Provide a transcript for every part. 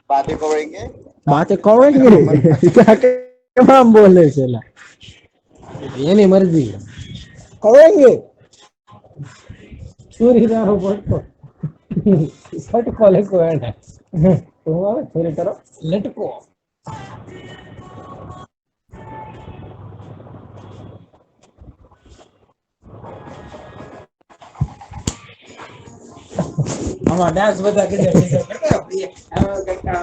बातें करेंगे। बातें करेंगे क्या क्या हम बोले चला ये नहीं मर्जी करेंगे चोरी ना हो पटको पटको लेको है तुम आओ चोरी करो लटको આમાં ડાન્સ બધા કરતા કરતા આમાં કરતા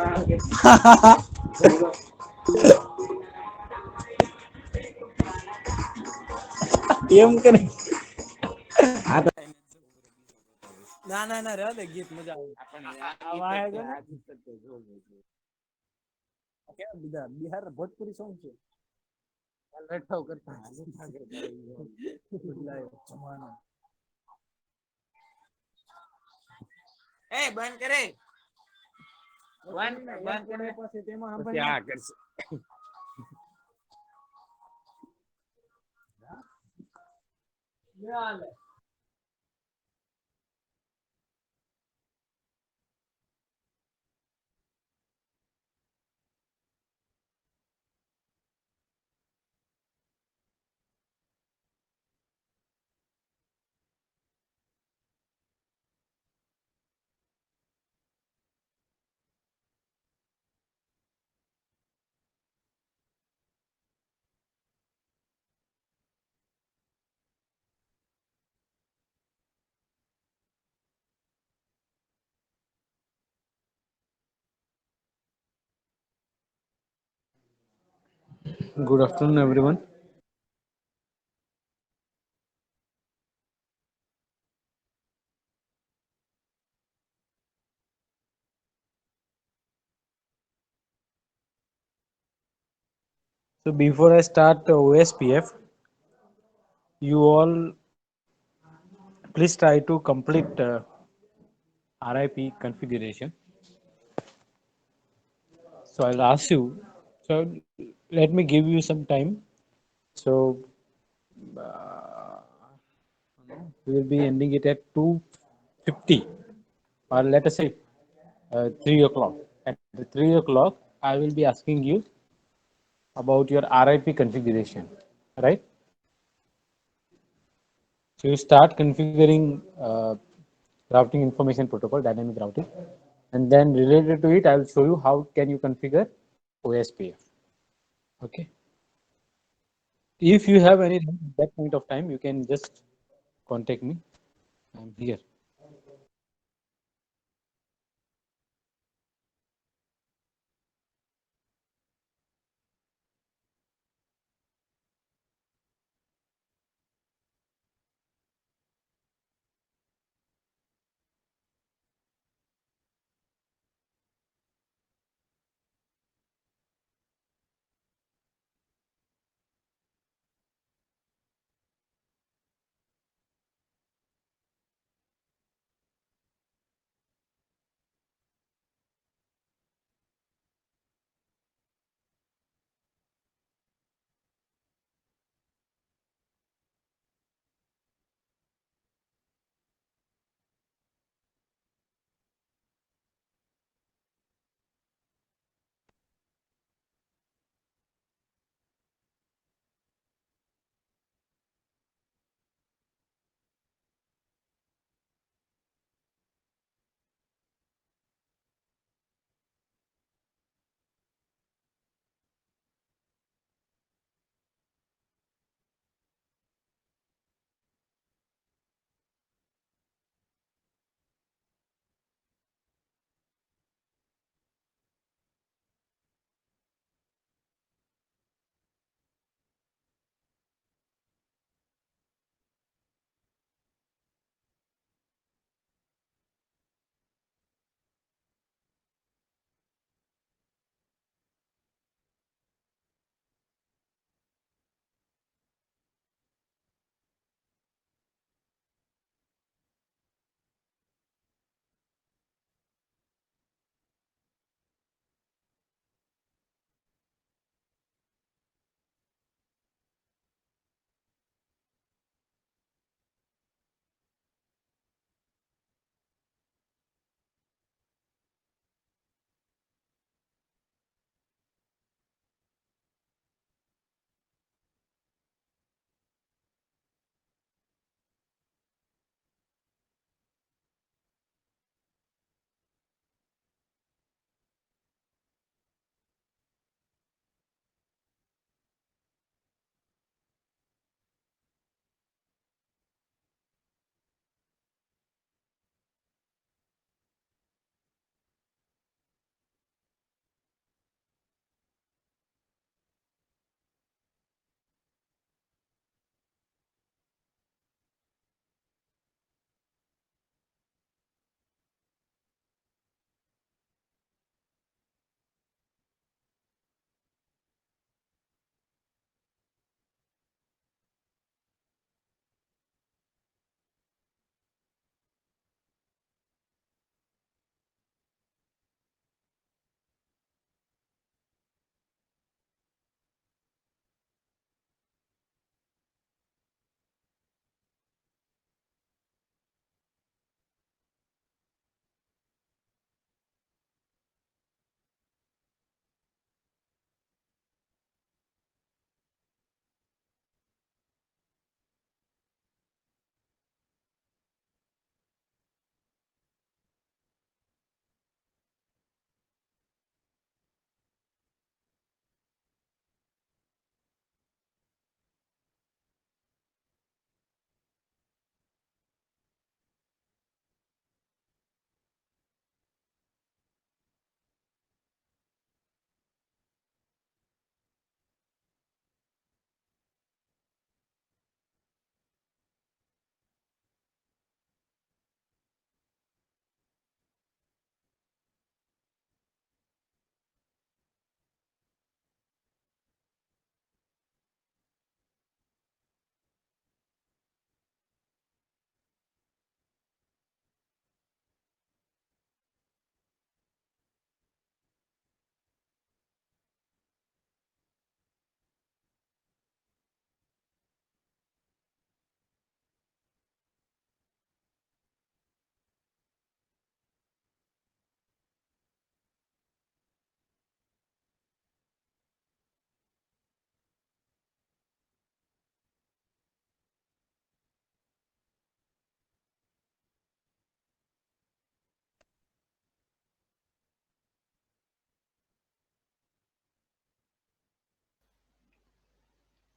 એમ કરે આ તો ના ના ના રહેવા દે ગીત મજા આવે કેવા બીજા બિહાર ભોજપુરી સોંગ છે લઠાવ કરતા જમાનો એ બંધ કરે બંધ કરે પછી તેમાં પછી આ કરશે Good afternoon, everyone. So, before I start OSPF, you all please try to complete RIP configuration. So, I'll ask you. So, let me give you some time. So, we will be ending it at 2:50, or let us say 3 o'clock. At 3 o'clock, I will be asking you about your RIP configuration, right? So you start configuring routing information protocol, dynamic routing, and then related to it, I will show you how can you configure OSPF. Okay. If you have any doubt at that point of time, you can just contact me. I'm here.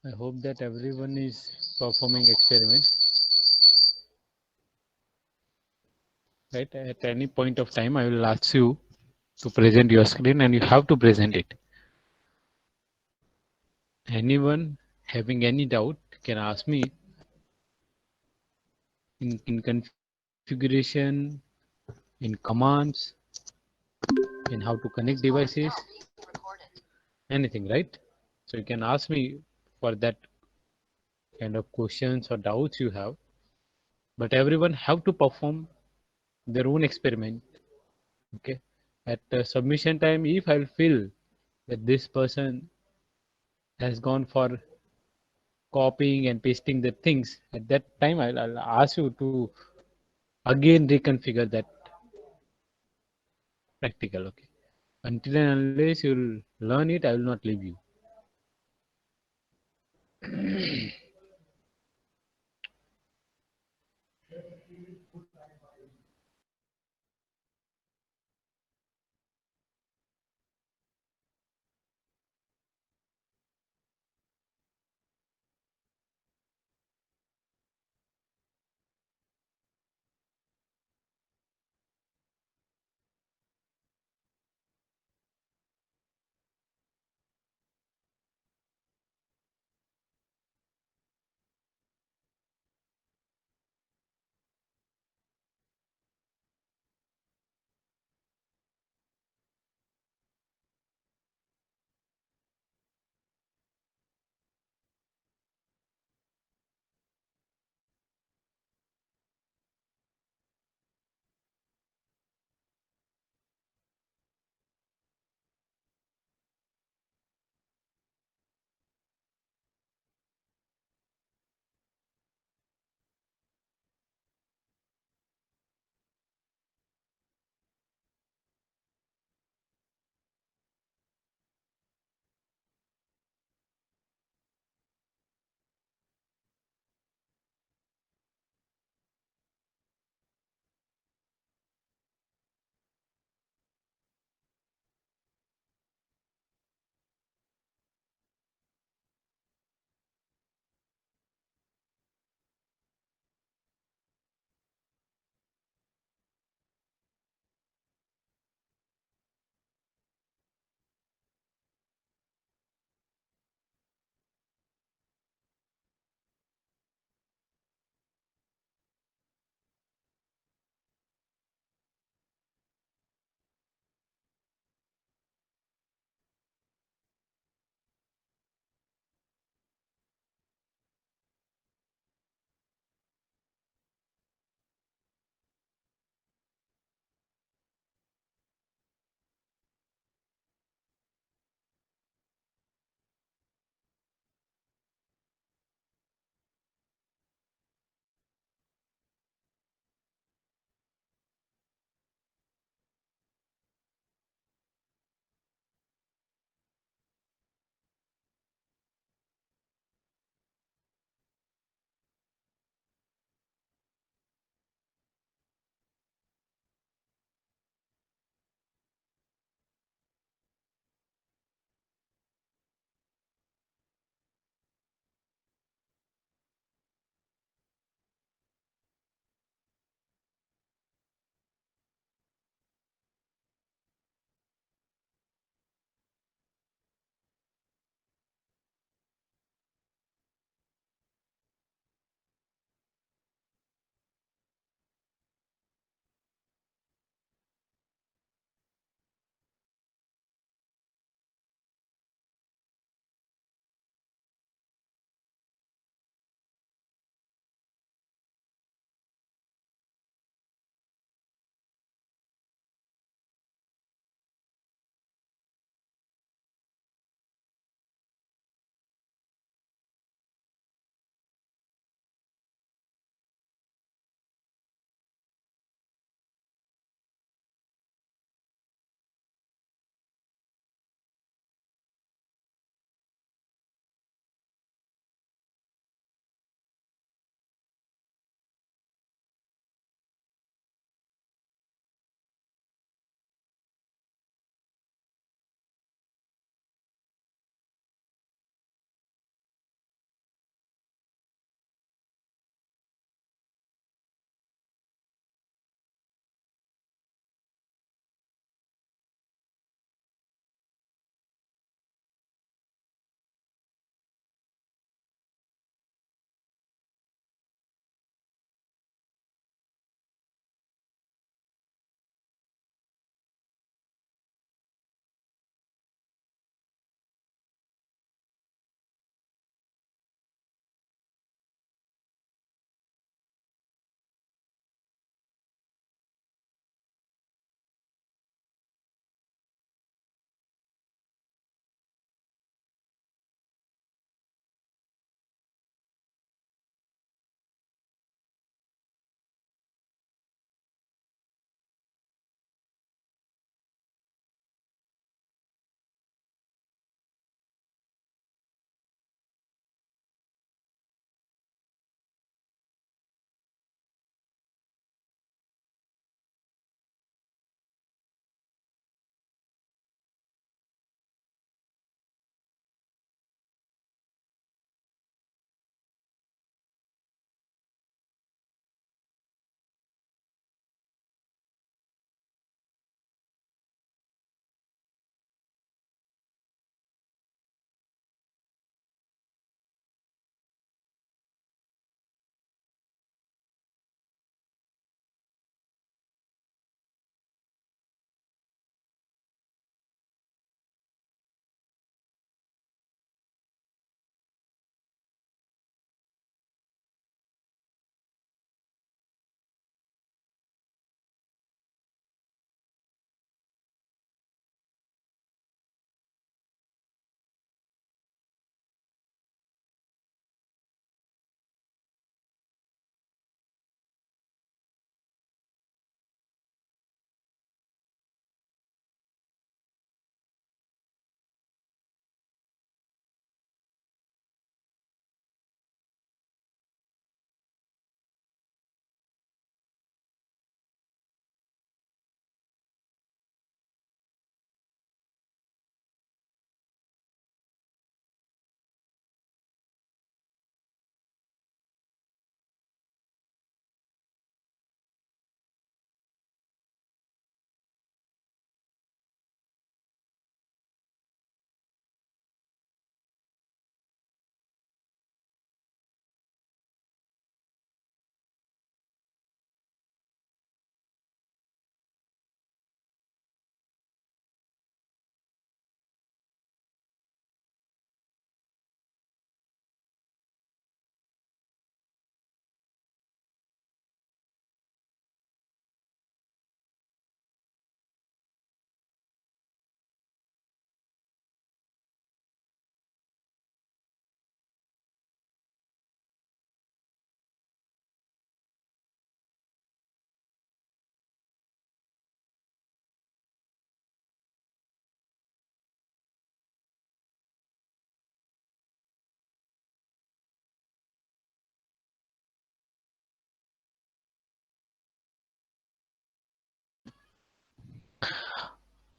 I hope that everyone is performing experiment, right? At any point of time, I will ask you to present your screen and you have to present it. Anyone having any doubt can ask me in configuration, in commands, in how to connect devices, anything, right? So you can ask me for that kind of questions or doubts you have. But everyone have to perform their own experiment. Okay. At submission time, if I feel that this person has gone for copying and pasting the things, at that time I'll ask you to again reconfigure that practical. Okay. Until and unless you'll learn it, I will not leave you.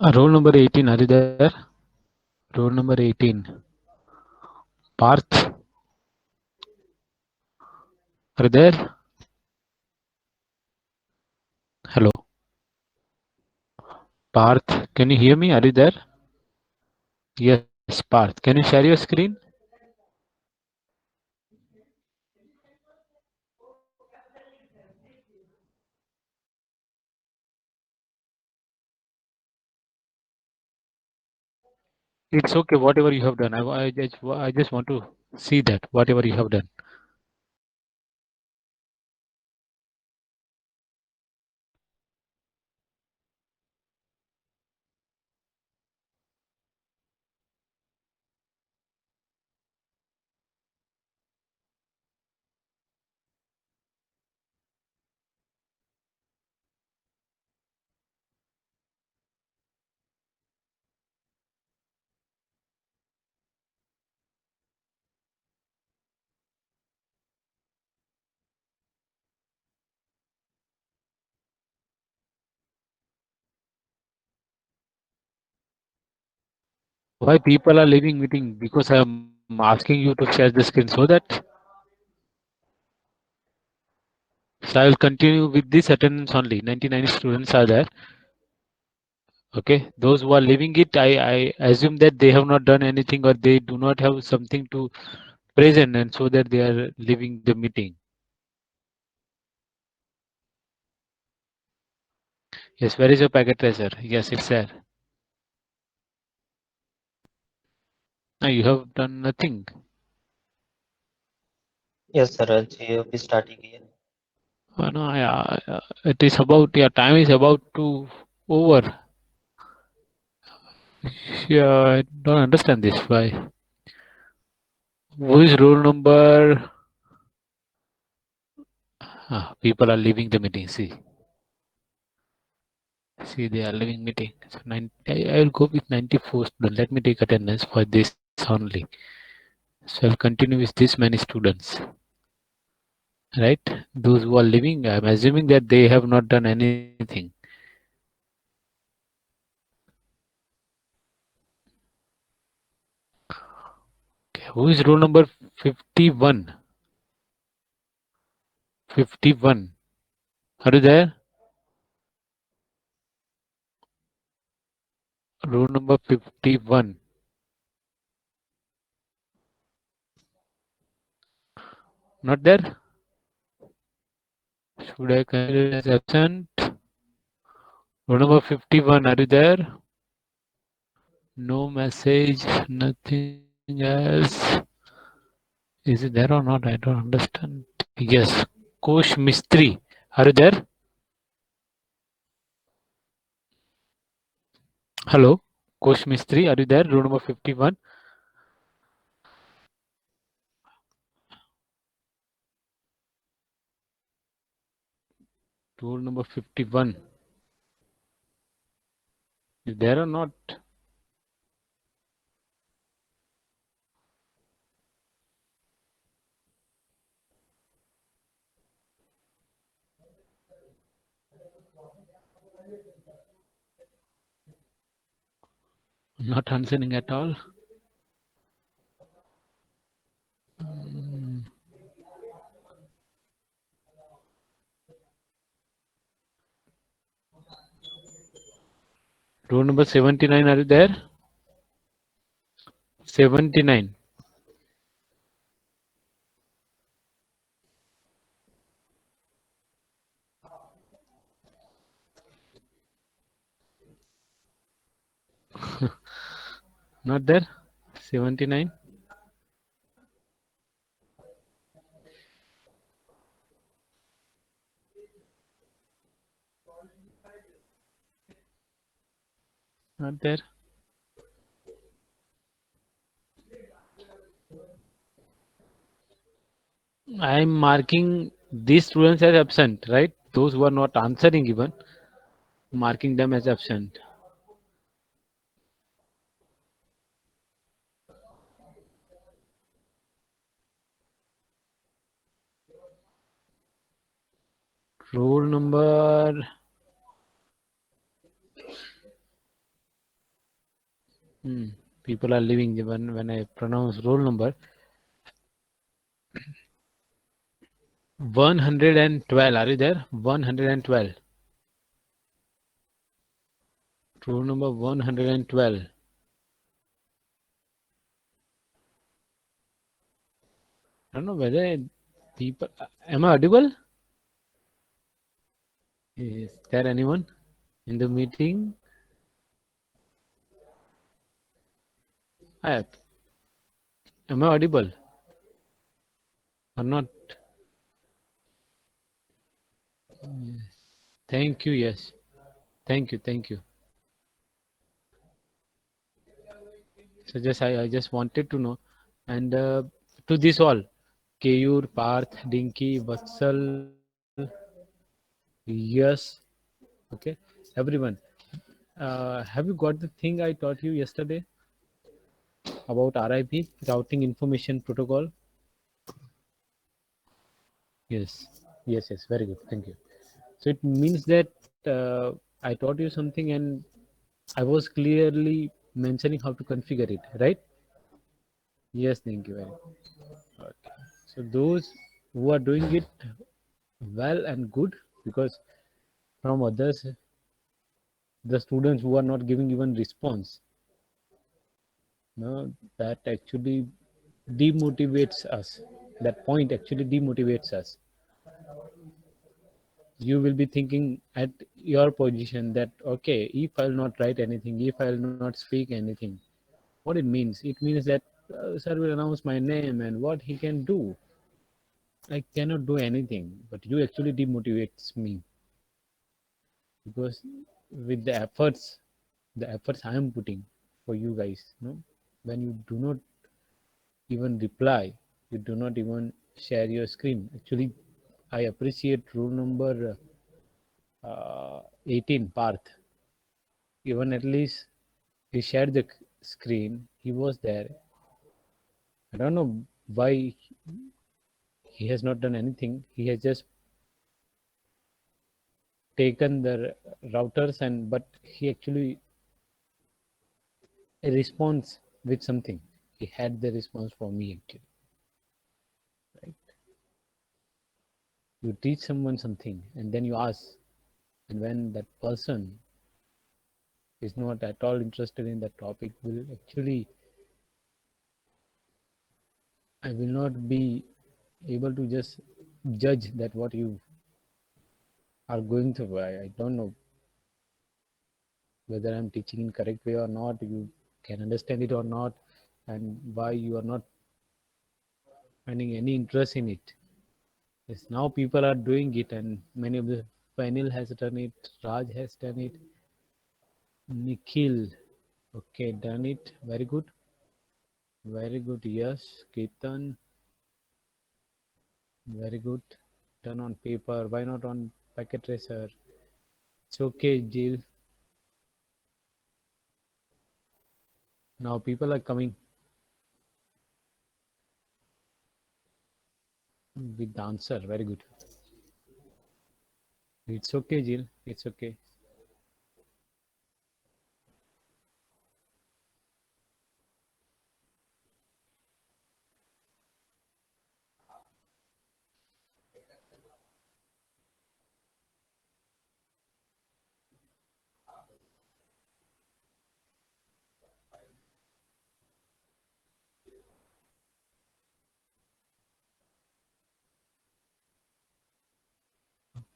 Roll number 18, are you there? Roll number 18. Parth, are you there? Hello. Parth, can you hear me? Are you there? Yes, Parth. Can you share your screen? It's okay, whatever you have done. I just want to see that, whatever you have done. Why people are leaving meeting? Because I'm asking you to share the screen so that so I will continue with this attendance only. 99 students are there. Okay, those who are leaving it, I assume that they have not done anything or they do not have something to present, and so that they are leaving the meeting. Yes, where is your packet tracer? Yes, it's there. No, you have done nothing. Yes, Saraj, you be starting here. No, it is about your time is about to over. Yeah, I don't understand this. Why? Who is roll number? People are leaving the meeting. See, they are leaving meeting. So I will go with 94 students. Let me take attendance for this only. So I'll continue with this many students. Right? Those who are leaving, I'm assuming that they have not done anything. Okay, who is roll number 51? 51. Are you there? Roll number 51. Not there? Should I consider as absent? Roll number 51. Are you there? No message, nothing else. Is it there or not? I don't understand. Yes. Kosh Mistri. Are you there? Hello. Kosh Mistri. Are you there? Roll number 51. Roll number 51. Is there or not? Not answering at all. Roll number 79. Are you there? 79. Not there? 79. Not there. I am marking these students as absent, right? Those who are not answering even, marking them as absent. Roll number People are leaving when I pronounce roll number. 112. Are you there? 112. Roll number 112. I don't know whether people. Am I audible? Is there anyone in the meeting? I, am I audible or not? Thank you. Yes. Thank you. Thank you. So I just wanted to know, and to this all, Keyur, Parth, Dinky, Vatsal, yes, okay, everyone. Have you got the thing I taught you yesterday about RIP, Routing Information Protocol? Yes, yes, very good. Thank you. So it means that I taught you something and I was clearly mentioning how to configure it, right? Yes, thank you very much. Okay. So those who are doing it well and good, because from others, the students who are not giving even response, no, that actually demotivates us. That point actually demotivates us. You will be thinking at your position that okay, if I'll not write anything, if I'll not speak anything, what it means? It means that sir will announce my name and what he can do. I cannot do anything, but you actually demotivates me because with the efforts I am putting for you guys, when you do not even reply, you do not even share your screen. Actually, I appreciate rule number 18, Parth. Even at least he shared the screen. He was there. I don't know why he has not done anything. He has just taken the routers and but he actually responds with something. He had the response for me actually. Right? You teach someone something and then you ask, and when that person is not at all interested in that topic, will actually I will not be able to just judge that what you are going through. I don't know whether I'm teaching in correct way or not. You can understand it or not, and why you are not finding any interest in it. Yes, now people are doing it, and many of the Fanil has done it, Raj has done it, Nikhil, okay, done it. Very good, very good. Yes, Ketan, very good. Done on paper. Why not on packet tracer? It's okay, Jill. Now people are coming with the answer. Very good. It's okay, Jill. It's okay.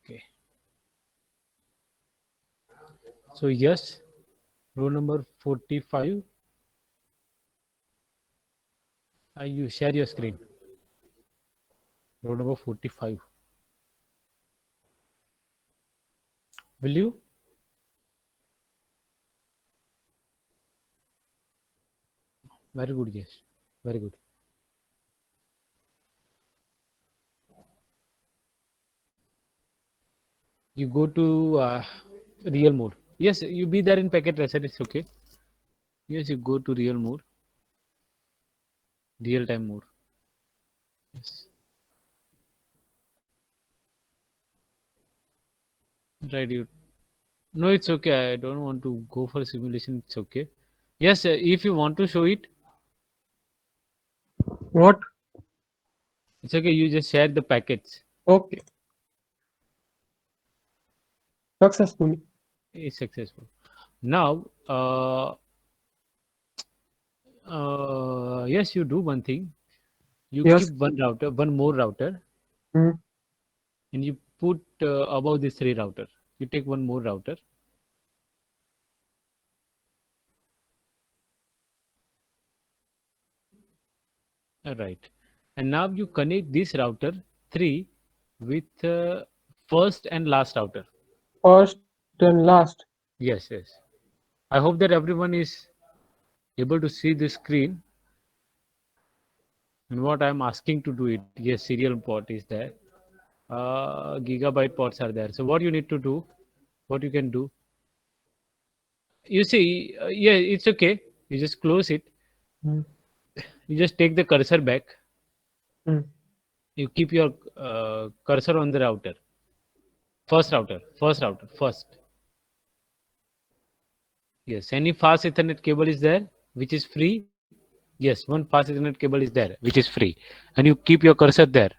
Okay. So yes, row number 45. You share your screen. Row number 45. Will you? Very good. Yes. Very good. You go to real mode. Yes, you be there in packet reset. It's okay. Yes, you go to real mode, real time mode. Yes. Right. You. No, it's okay. I don't want to go for simulation. It's okay. Yes, if you want to show it, What? it's okay. You just share the packets. Okay. Successfully. It's successful. Now, yes, you do one thing. You Yes. keep one more router, Hmm. and you put above this 3 router. You take one more router. Right. And now you connect this router 3 with first and last router. First and last. Yes, yes. I hope that everyone is able to see the screen. And what I'm asking to do it, yes, serial port is there. Gigabyte ports are there. So what you need to do, what you can do, you see, yeah, it's okay. You just close it. Hmm. You just take the cursor back. Hmm. You keep your cursor on the router. First. Yes, any fast Ethernet cable is there, which is free. Yes, one fast Ethernet cable is there, which is free. And you keep your cursor there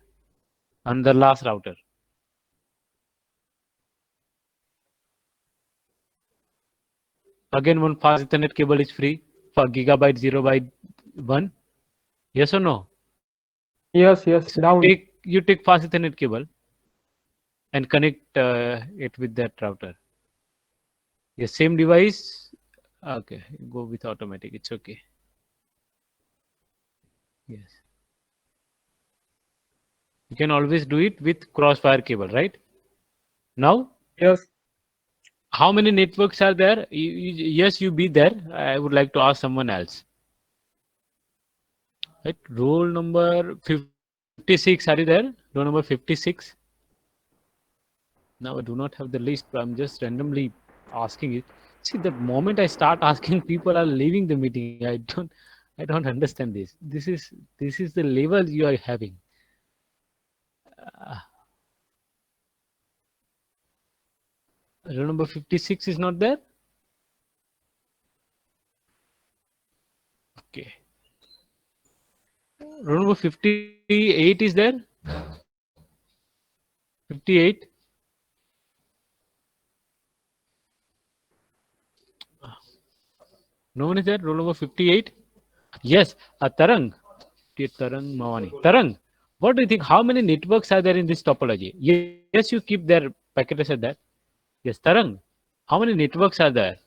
on the last router. Again, one fast Ethernet cable is free for gigabyte 0 by 1. Yes or no? Yes, yes. So Down. you take fast Ethernet cable and connect it with that router. Yes, same device. Okay, go with automatic. It's okay. Yes, you can always do it with crossfire cable, right? Now, Yes. how many networks are there? Yes, you be there. I would like to ask someone else. Right, roll number 56. Are you there? Roll number 56. Now I do not have the list, but I'm just randomly asking it. See, the moment I start asking, people are leaving the meeting. I don't understand this. This is the level you are having. Uh, roll number 56 is not there. Okay. Roll number 58 is there. 58. No one is there. Roll number 58. Yes, Tarang. Tarang Mawani. Tarang, what do you think? How many networks are there in this topology? Yes, you keep their packet as that. Yes, Tarang, how many networks are there?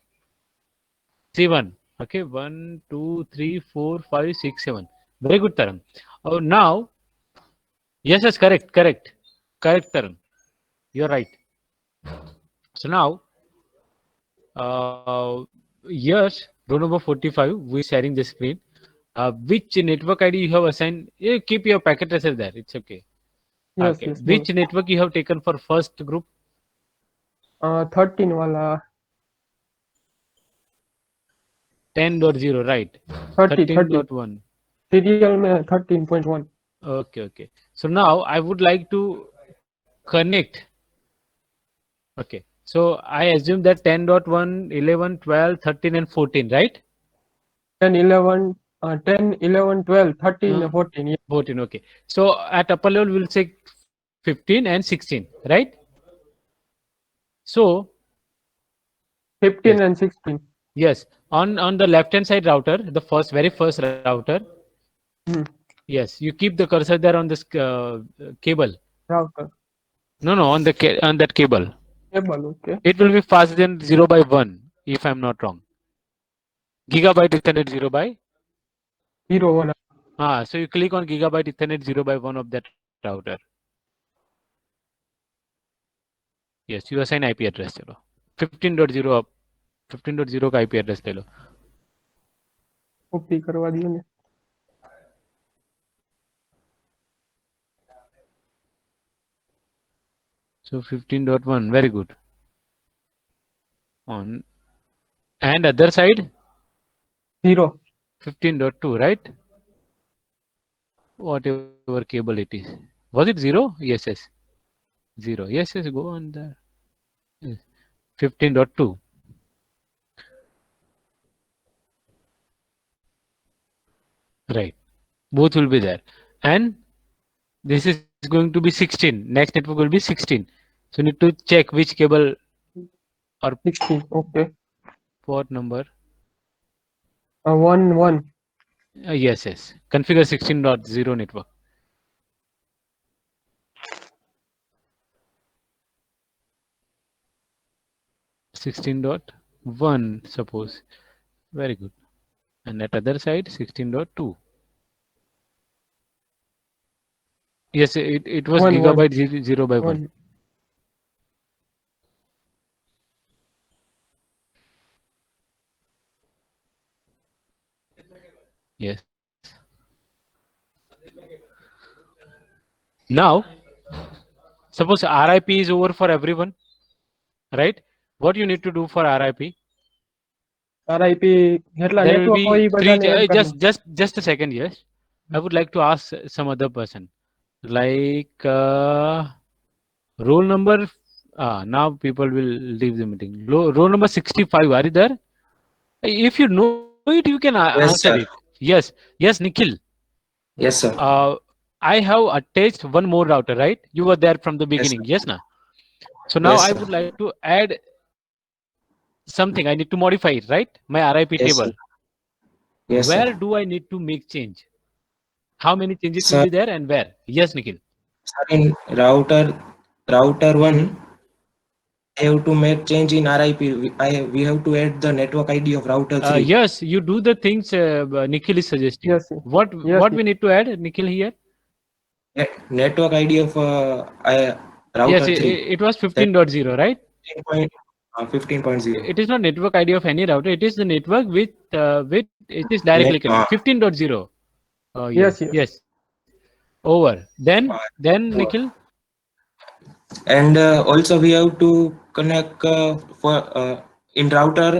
C1. Okay, 1, 2, 3, 4, 5, 6, 7. Very good, Tarang. Oh, now, yes, correct, Tarang. You're right. So now, uh, yes, row number 45, we're sharing the screen. Which network ID you have assigned? You keep your packet tracer there. It's okay. Yes, Okay. yes. Which network you have taken for first group? 13 वाला 10.0, right? 30 30 13.1. Serial में 13.1. Okay. So now I would like to connect. Okay. So I assume that 10.1, 11, 12, 13, and 14, right? 10 11 10 11 12 13 Uh, 14. Yeah. 14. Okay. So at upper level, we'll say 15 and 16, right? So 15 yes, and 16. yes. On the left hand side router, the very first router. Hmm. Yes, you keep the cursor there on this cable. Router. No, on on that cable. Cable. Okay. It will be faster than 0 by 1, if I'm not wrong. Gigabyte Ethernet 0 by. 0 1. So you click on Gigabyte Ethernet 0 by 1 of that router. Yes, you assign IP address. चलो 15.0 up 15.0 का IP address ले लो. Copy करवा दियो ने. So 15.1, very good. On and other side 0. 15.2, right? Whatever cable it is. Was it 0? Yes. 0. Yes, go on there. Yes. 15.2. Both will be there. And this is going to be 16. Next network will be 16. So you need to check which cable or 16. Okay. port number. 1. Yes, yes. Configure 16.0 network. (16.1) suppose. Very good. And at other side 16.2. Yes, it was One, gigabyte 0 by 1. 1. Yes. Now, suppose RIP is over for everyone, right? What you need to do for RIP? RIP જેટલા There will network હોય ઈ be three. બધાને add કરવાના. Just a second. Yes, I would like to ask some other person, like roll number. Now people will leave the meeting. Roll number 65. Are you there? If you know it, you can Yes, answer sir. it. Yes, yes, Nikhil. Yes, sir. I have attached one more router, right? You were there from the beginning, yes, na? So now Yes, I sir. would like to add something. I need to modify it, right? My RIP Yes, table. sir. Yes, Where sir. do I need to make change? How many changes Sir. will be there and where? Yes, Nikhil. Sir, in router 1, I have to make change in RIP. We have to add the network ID of router 3. Yes, you do the things Nikhil is suggesting. Yes, What yes, we need to add, Nikhil, here? Network ID of router Yes, 3. it was 15.0, right? 15.0. It is not network ID of any router. It is the network with it is directly connected. 15.0. Yes, Yes, yes. yes. Over. Then Nikhil. And also we have to connect for in router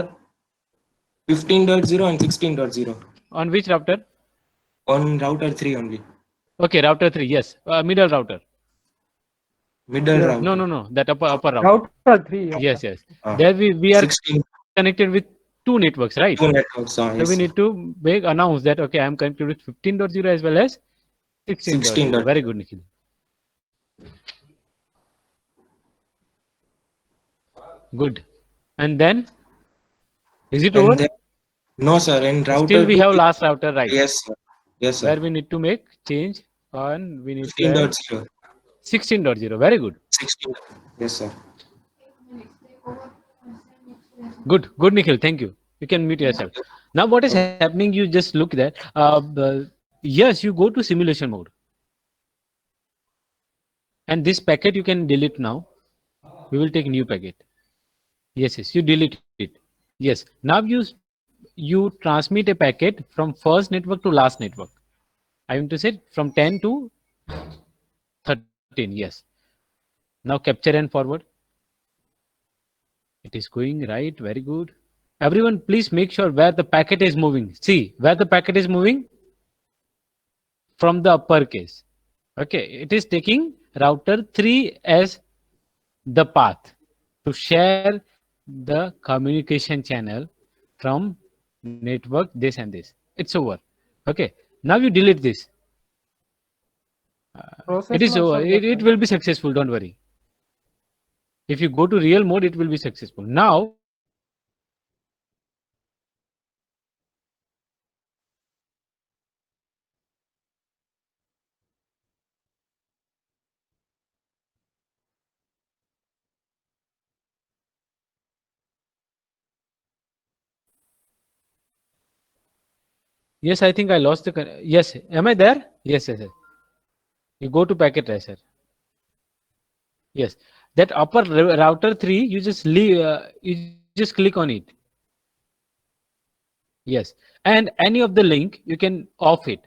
15.0 and 16.0 On which router? on router 3 only. Okay, router 3. Yes, middle router. Middle Yeah. router. No. That upper router. Router 3. Yes. There we are 16 connected with two networks, right? two networks. So Yes, we sir. need to announce that okay, I am connected with 15.0 as well as 16.0. 16.0. Very good, Nikhil. Good. And then is it And over? then, no, sir. In router Still we 2, have last router, right? yes, sir. Yes, sir. Where we need to make change and we need to add 15.0. 16.0. Very good. 16. Yes, sir. Good, Nikhil. Thank you. You can mute yourself. Now, what is happening? You just look that. Yes, you go to simulation mode, and this packet you can delete now. We will take new packet. Yes, you delete it. Yes. Now you transmit a packet from first network to last network. I want to say from 10 to 13. Yes. Now capture and forward. It is going right. Very good. Everyone, please make sure where the packet is moving. See where the packet is moving from the uppercase. Okay, it is taking router 3 as the path to share the communication channel from network this and this. It's over. Okay, now you delete this. It is over. It will be successful. Don't worry. If you go to real mode, it will be successful. Now, yes, I think I lost the. Yes, am I there? Yes. You go to packet tracer. Yes, that upper router 3, you just leave. You just click on it. Yes, and any of the link you can off it,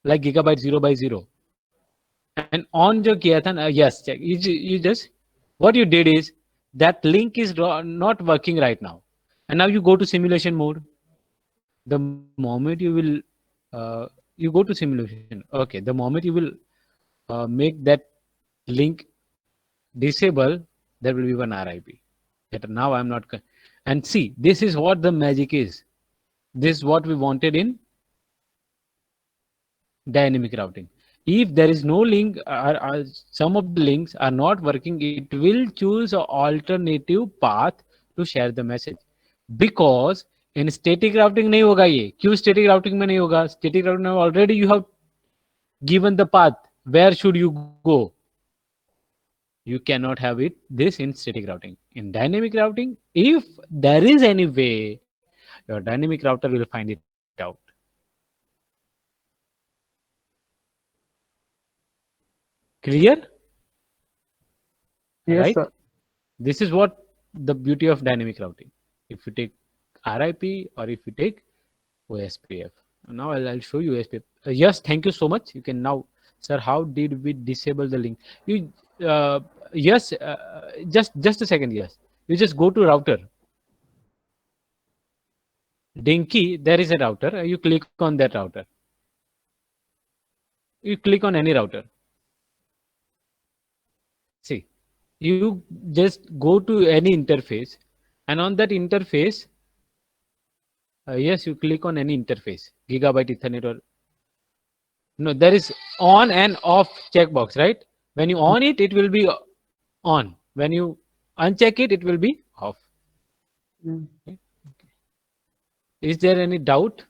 like gigabyte 0 by 0. And on jo kiya tha na, yes, check. You just what you did is that link is not working right now, and now you go to simulation mode. The moment you go to simulation, okay. The moment you will make that link disable, there will be one RIP. That now I'm not. And see, this is what the magic is. This is what we wanted in dynamic routing. If there is no link, or some of the links are not working, it will choose an alternative path to share the message. Because in static routing नहीं होगा ये. क्यों static routing में नहीं होगा? Static routing में already you have given the path. Where should you go? You cannot have it this in static routing. In dynamic routing, if there is any way, your dynamic router will find it out. Clear? Yes, Right? sir. This is what the beauty of dynamic routing. If you take RIP or if you take OSPF. Now I'll show you OSPF. Yes, thank you so much. You can now, sir, how did we disable the link? You, yes, just a second. Yes, you just go to router. Dinky, there is a router. You click on that router. You click on any router. See, you just go to any interface, and on that interface, yes, you click on any interface, Gigabyte Ethernet or no, there is on and off checkbox, right? When you on it, it will be on. When you uncheck it, it will be off. Mm. Is there any doubt?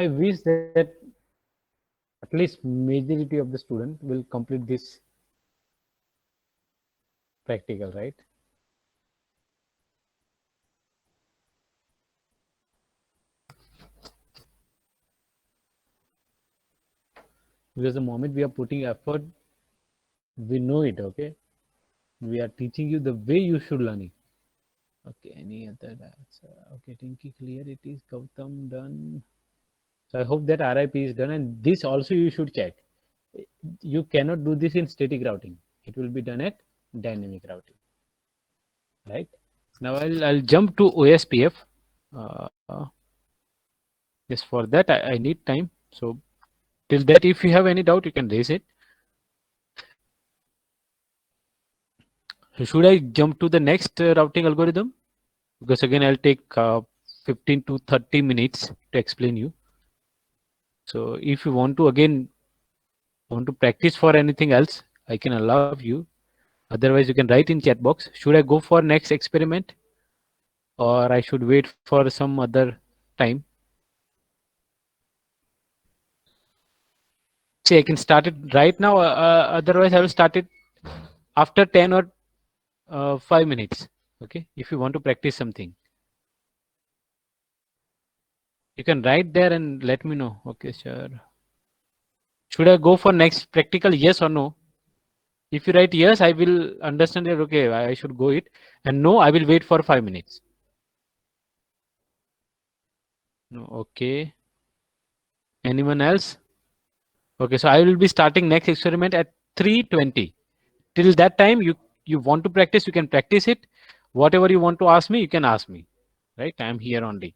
I wish that at least majority of the student will complete this practical, right? Because the moment we are putting effort, we know it, okay? We are teaching you the way you should learn it. Okay, any other doubts? Okay, Tinky clear, it is Gautam done. So I hope that RIP is done, and this also you should check. You cannot do this in static routing. It will be done at dynamic routing, right? Now I'll jump to OSPF. Uh, just for that, I need time. So till that, if you have any doubt, you can raise it. So should I jump to the next routing algorithm? Because again, I'll take 15 to 30 minutes to explain you. So if you want to again want to practice for anything else, I can allow you. Otherwise, you can write in chat box. Should I go for next experiment, or I should wait for some other time? See, I can start it right now. Otherwise, I will start it after 10 or 5 minutes. Okay, if you want to practice something, you can write there and let me know. Okay, sure. Should I go for next practical? Yes or no? If you write yes, I will understand that okay, I should go it, and no, I will wait for 5 minutes. No, okay. Anyone else? Okay, so I will be starting next experiment at 3:20. Till that time, you want to practice, you can practice it. Whatever you want to ask me, you can ask me. Right? I am here only.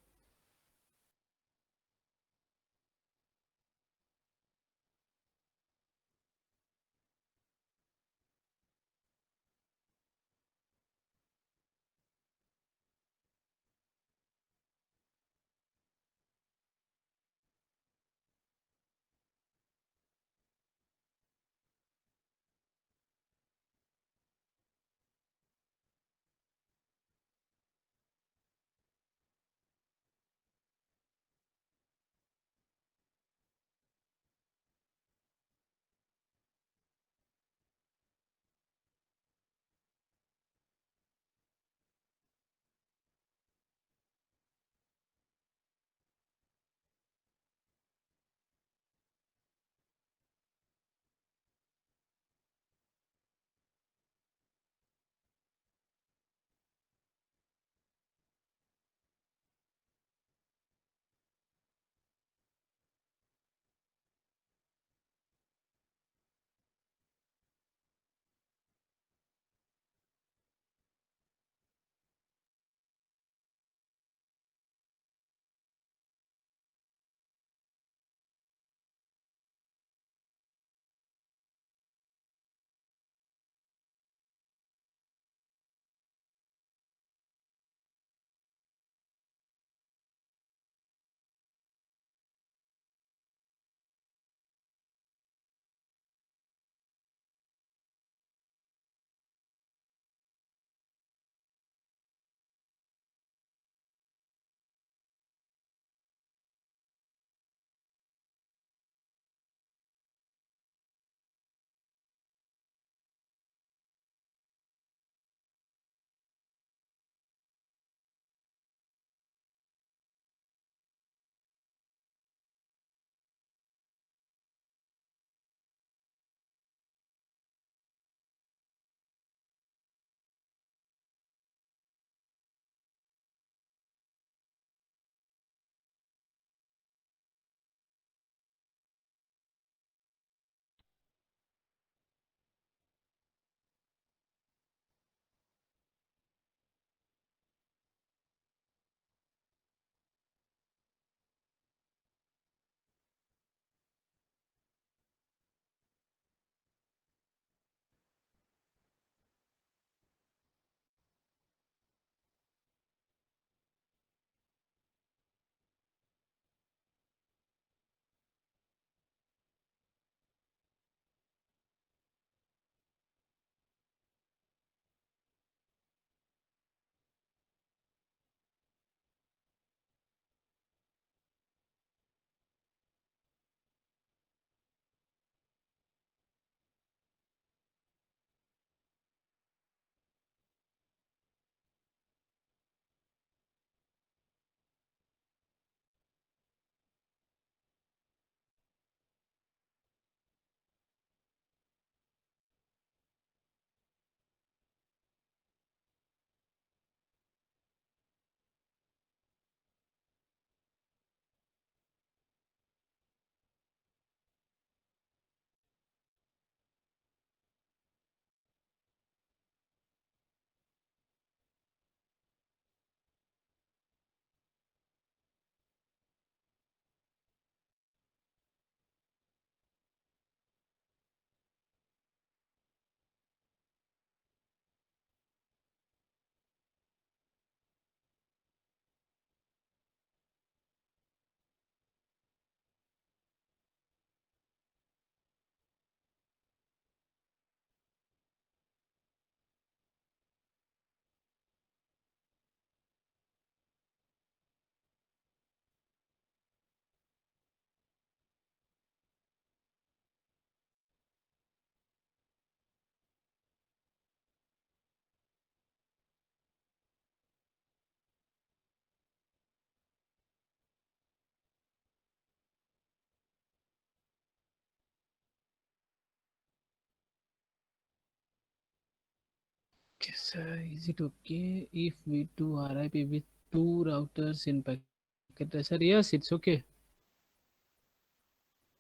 Okay, sir, is it okay if we do RIP with two routers in packet tracer? Yes, it's okay.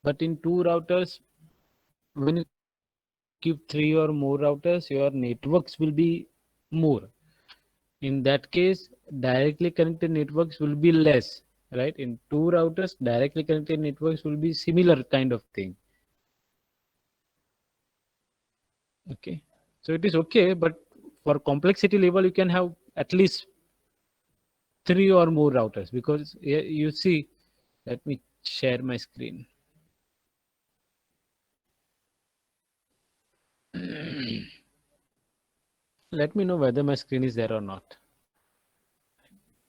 But in two routers, when you give three or more routers, your networks will be more. In that case, directly connected networks will be less, right? In two routers, directly connected networks will be similar kind of thing. Okay, so it is okay, but for complexity level, you can have at least three or more routers, because you see, let me share my screen. Let me know whether my screen is there or not.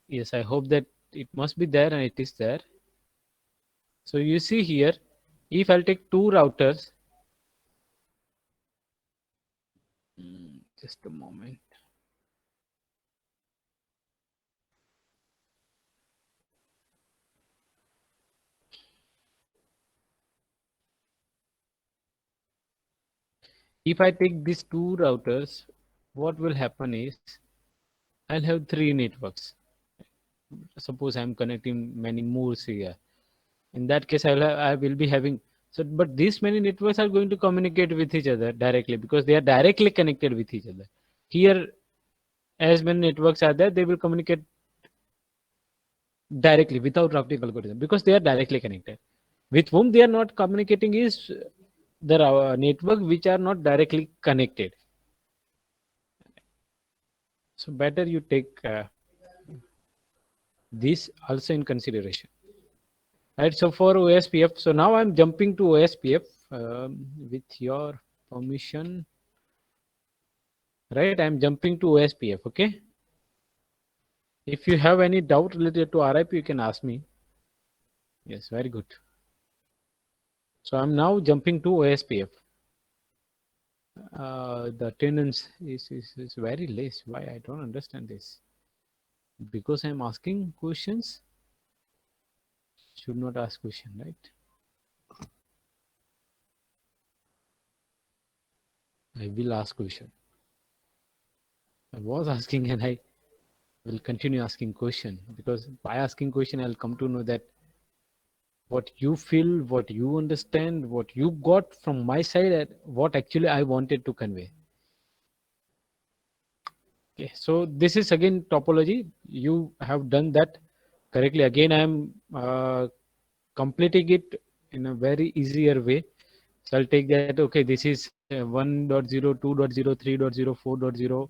Yes, I hope that it must be there, and it is there. So you see here, if I'll take two routers, just a moment. If I take these two routers, what will happen is I'll have three networks. Suppose I'm connecting many more here. In that case, I will be having, so, but these many networks are going to communicate with each other directly, because they are directly connected with each other. Here, as many networks are there, they will communicate directly without routing algorithm, because they are directly connected. With whom they are not communicating is the network which are not directly connected. So better you take this also in consideration. Right, so for OSPF, so now I'm jumping to OSPF with your permission. Right, I'm jumping to OSPF. Okay, if you have any doubt related to RIP, you can ask me. Yes, very good. So I'm now jumping to OSPF. The attendance is very less. Why? I don't understand this. Because I'm asking questions. Should not ask question, right? I will ask question. I was asking, and I will continue asking question, because by asking question I'll come to know that what you feel, what you understand, what you got from my side, and what actually I wanted to convey. Okay, so this is again topology. You have done that correctly. Again, I am completing it in a very easier way. So I'll take that. Okay, this is 1.0, 2.0, 3.0, 4.0,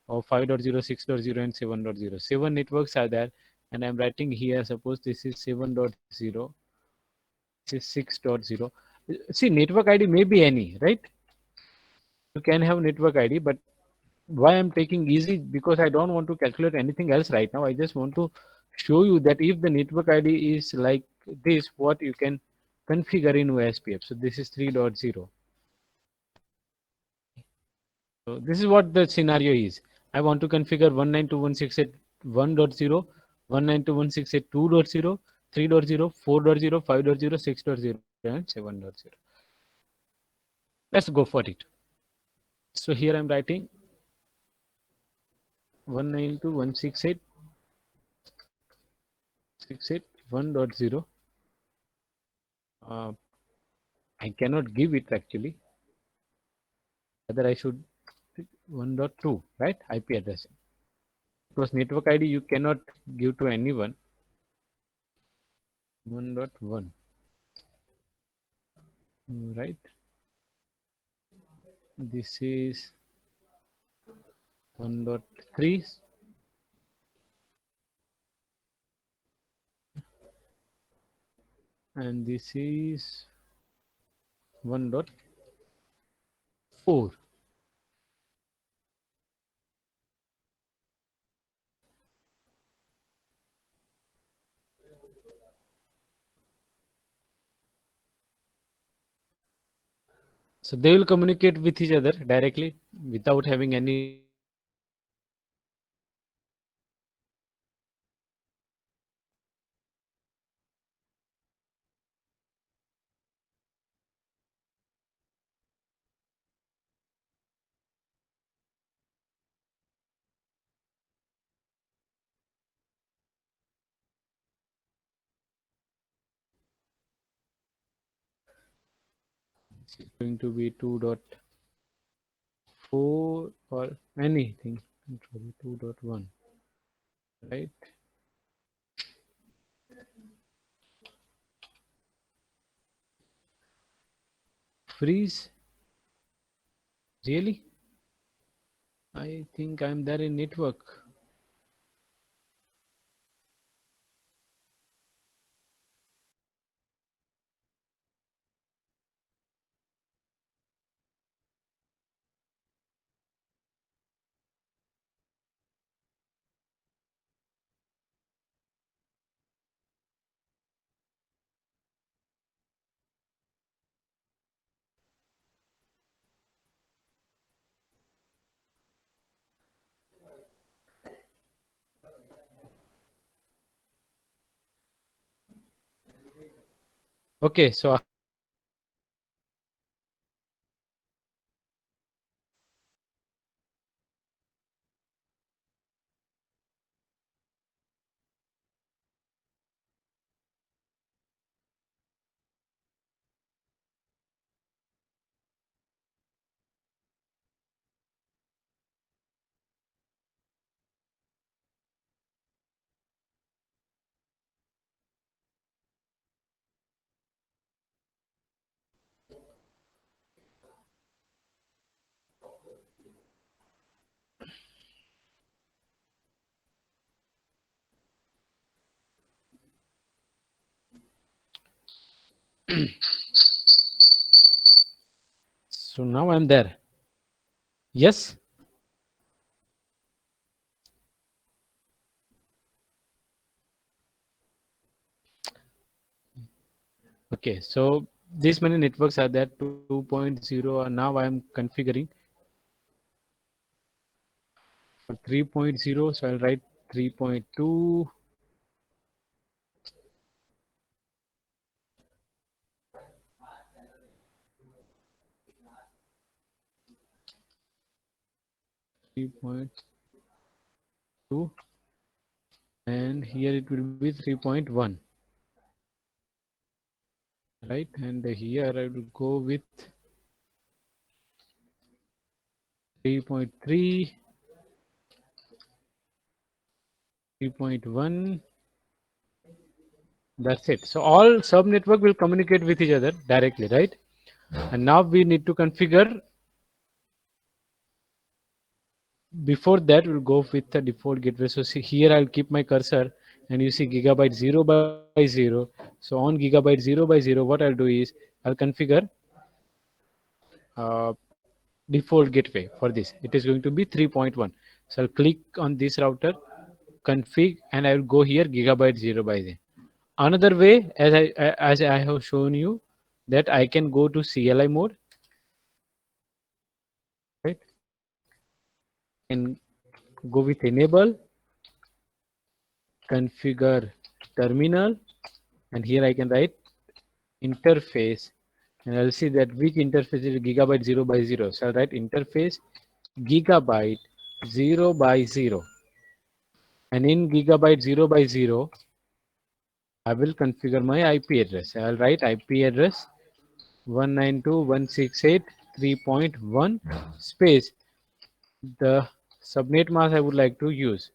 or 5.0, 6.0, and 7.0. 7 networks are there, and I'm writing here. Suppose this is 7.0. This is 6.0. See, network ID may be any, right? You can have network ID, but why I'm taking easy, because I don't want to calculate anything else right now. I just want to show you that if the network ID is like this, what you can configure in OSPF. So this is 3.0. So this is what the scenario is. I want to configure 192.168.1.0, 192.168.2.0, 3.0, 4.0, 5.0, 6.0, and 7.0. Let's go for it. So here I'm writing 192.168.1.0. I cannot give it actually. Whether I should 1.2, right? IP addressing. Because network ID you cannot give to anyone. 1.1, right? This is 1.3, and this is 1.4. So they will communicate with each other directly without having any It's going to be 2.4 or anything. Control 2.1, right? Freeze? Really? I think I'm there in network. Okay, so now I'm there. Yes? Okay, so these many networks are there 2.0 and now I'm configuring for 3.0. So I'll write 3.2. 3.2 and here it will be 3.1, right? And here I will go with 3.3, 3.1. That's it. So all sub network will communicate with each other directly, right? And now we need to configure. Before that, we'll go with the default gateway. So see here, I'll keep my cursor and you see gigabyte 0 by 0. So on gigabyte 0 by 0, what I'll do is I'll configure uh, default gateway for this. It is going to be 3.1. So I'll click on this router, config, and I will go here gigabyte 0 by 0. Another way, as I have shown you, that I can go to CLI mode, right? And go with enable, configure terminal, and here I can write interface, and I'll see that which interface is gigabyte 0 by 0. So I'll write interface gigabyte 0 by 0, and in gigabyte 0 by 0 I will configure my IP address. I'll write IP address 192.168.3.1 space the subnet mask I would like to use.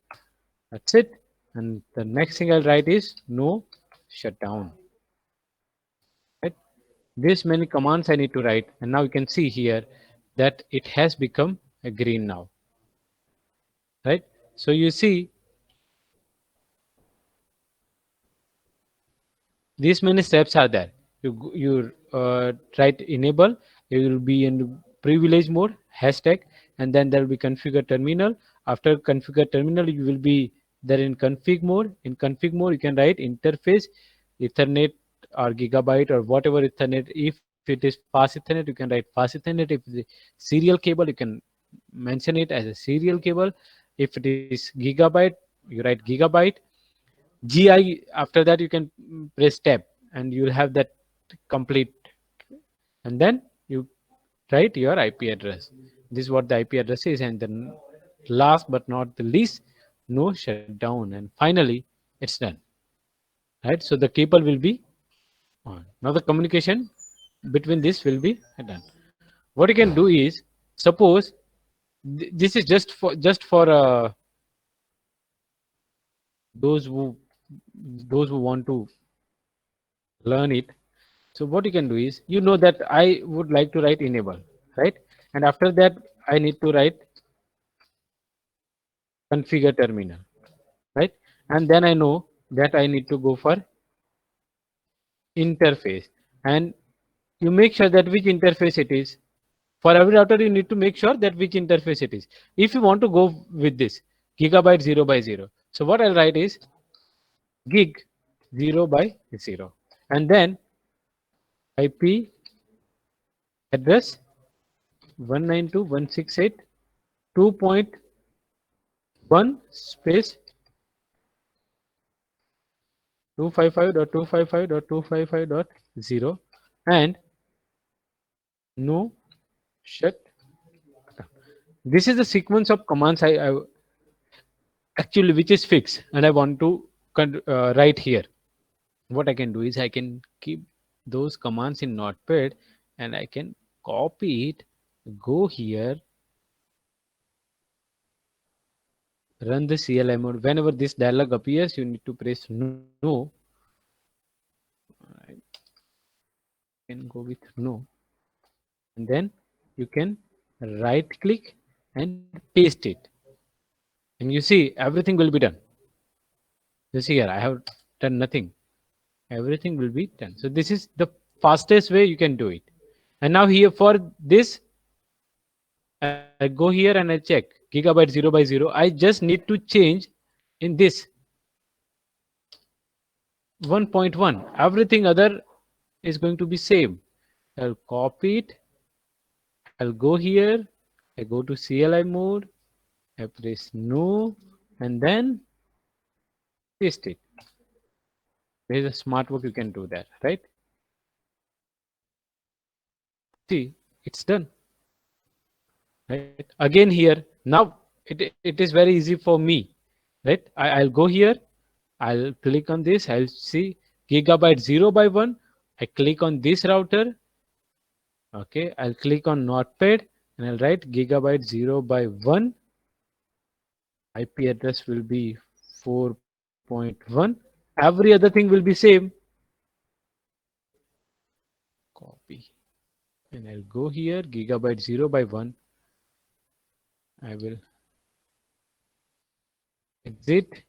That's it. And the next thing I'll write is no shutdown. Right? This many commands I need to write, and now you can see here that it has become a green now. Right? So you see these many steps are there. You write enable, you will be in privilege mode, hashtag, and then there will be configure terminal. After configure terminal, you will be there in config mode. In config mode, you can write interface ethernet or gigabyte or whatever ethernet. If it is fast ethernet, you can write fast ethernet. If it is serial cable, you can mention it as a serial cable. If it is gigabyte, you write gigabyte. GI, after that you can press tab and you'll have that complete, and then you write your IP address. This is what the IP address is, and then last but not the least, no shutdown, and finally it's done. Right, so the cable will be on. Now the communication between this will be done. What you can do is, suppose this is just for those who want to learn it. So what you can do is, you know that I would like to write enable, right? And after that I need to write configure terminal, right? And then I know that I need to go for interface, and you make sure that which interface it is. For every router you need to make sure that which interface it is. If you want to go with this gigabyte 0 by 0, so what I'll write is gig 0 by 0, and then IP address 192.168.2.1 space 255.255.255.0, and no shut. This is the sequence of commands I actually which is fixed, and I want to write here. What I can do is I can keep those commands in Notepad, and I can copy it, go here, run the CLI mode. Whenever this dialog appears, you need to press no. I can go with no, and then you can right click and paste it, and you see everything will be done. You see here I have done nothing, everything will be done. So this is the fastest way you can do it. And now here for this, I go here and I check gigabyte 0 by 0. I just need to change in this 1.1. Everything other is going to be same. I'll copy it, I'll go here, I go to CLI mode, I press no, and then paste it. There is a smart work, you can do that, right? See, it's done. Right? Again here, now it is very easy for me, right? I'll go here, I'll click on this, I'll see gigabyte 0 by 1. I click on this router. Okay, I'll click on Notepad and I'll write gigabyte 0 by 1. IP address will be 4.1. Every other thing will be same. Copy. And I'll go here, gigabyte 0 by 1. I will exit.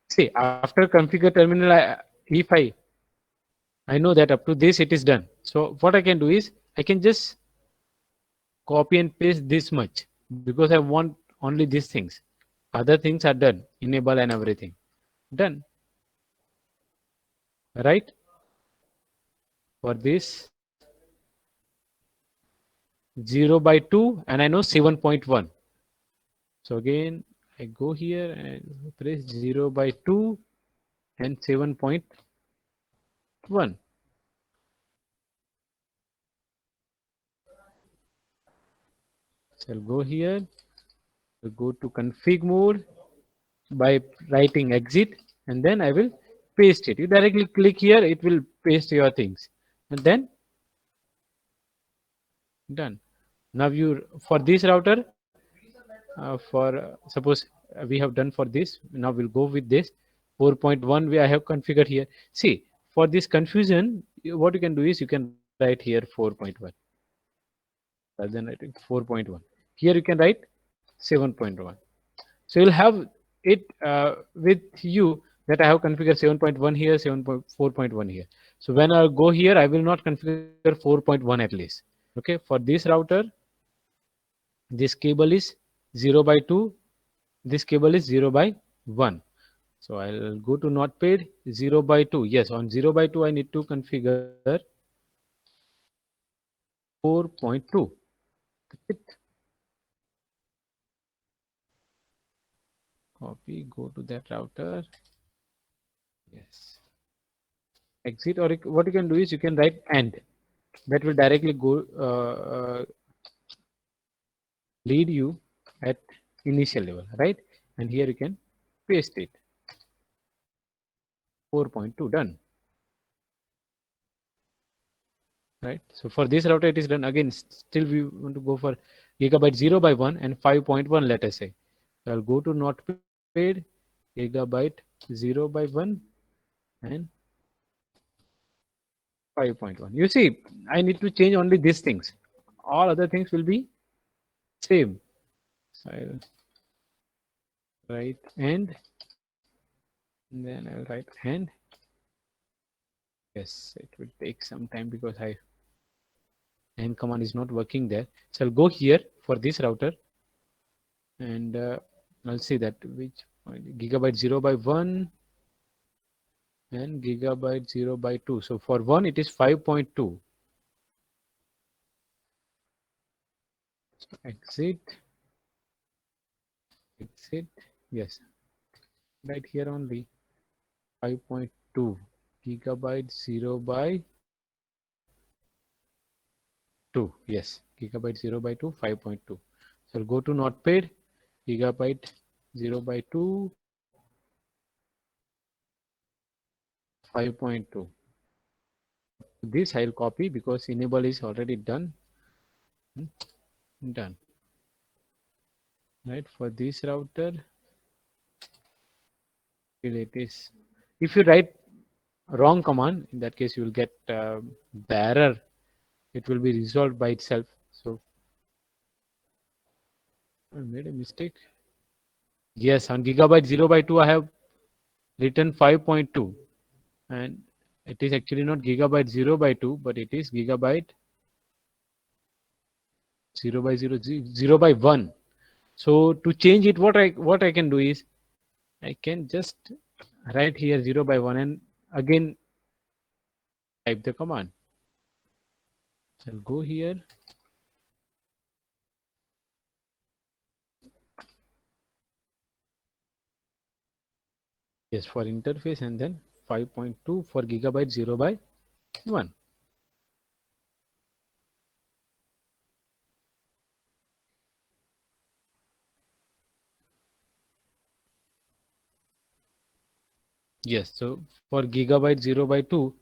See, after configure terminal, if I know that up to this it is done. So what I can do is I can just copy and paste this much, because I want only these things. Other things are done, enable and everything done, right? For this 0 by 2, and I know 7.1. So again I go here and press 0 by 2 and 7.1. So I'll go here, I'll go to config mode by writing exit, and then I will paste it. You directly click here, it will paste your things, and then done. Now you, for this router, for suppose we have done for this, now we'll go with this 4.1 I have configured here. See, for this confusion, what you can do is you can write here 4.1 rather than writing 4.1. Here you can write 7.1. So you'll have it with you that I have configured 7.1 here, 7.4.1 here. So when I go here, I will not configure 4.1 at least. Okay, for this router, this cable is 0 by 2, this cable is 0 by 1. So I'll go to Notepad 0 by 2. Yes, on 0 by 2 I need to configure 4.2. Copy, go to that router. Yes. Exit, or what you can do is you can write AND. That will directly go lead you at initial level, right? And here you can paste it. 4.2 done. right? So for this router, it is done again. Still, we want to go for gigabyte 0 by 1 and 5.1, let us say. So I'll go to not paid, gigabyte 0 by 1 and 5.1. You see, I need to change only these things. All other things will be same. So I'll write and then I'll write and. Yes, it will take some time because and command is not working there. So I'll go here for this router and I'll see that which gigabyte 0 by 1 and gigabyte 0 by 2. So for 1 it is 5.2. So exit, yes, right here only 5.2 gigabyte 0 by 2. Yes, gigabyte 0 by 2, 5.2. So I'll go to not paid, gigabyte 0 by 2, 5.2. This I'll copy because enable is already done. Done. Right, for this router, it is. If you write wrong command, in that case you will get the error. It will be resolved by itself. So I made a mistake. Yes, on gigabyte 0 by 2 I have written 5.2 and it is actually not gigabyte 0 by 2 but it is gigabyte 0 by 0, 0 by 1. So to change it, what I can do is I can just write here 0 by 1 and again type the command. So I'll go here. Yes, for interface and then 5.2 for gigabyte 0 by 1. Yes, so for gigabyte 0 by 2,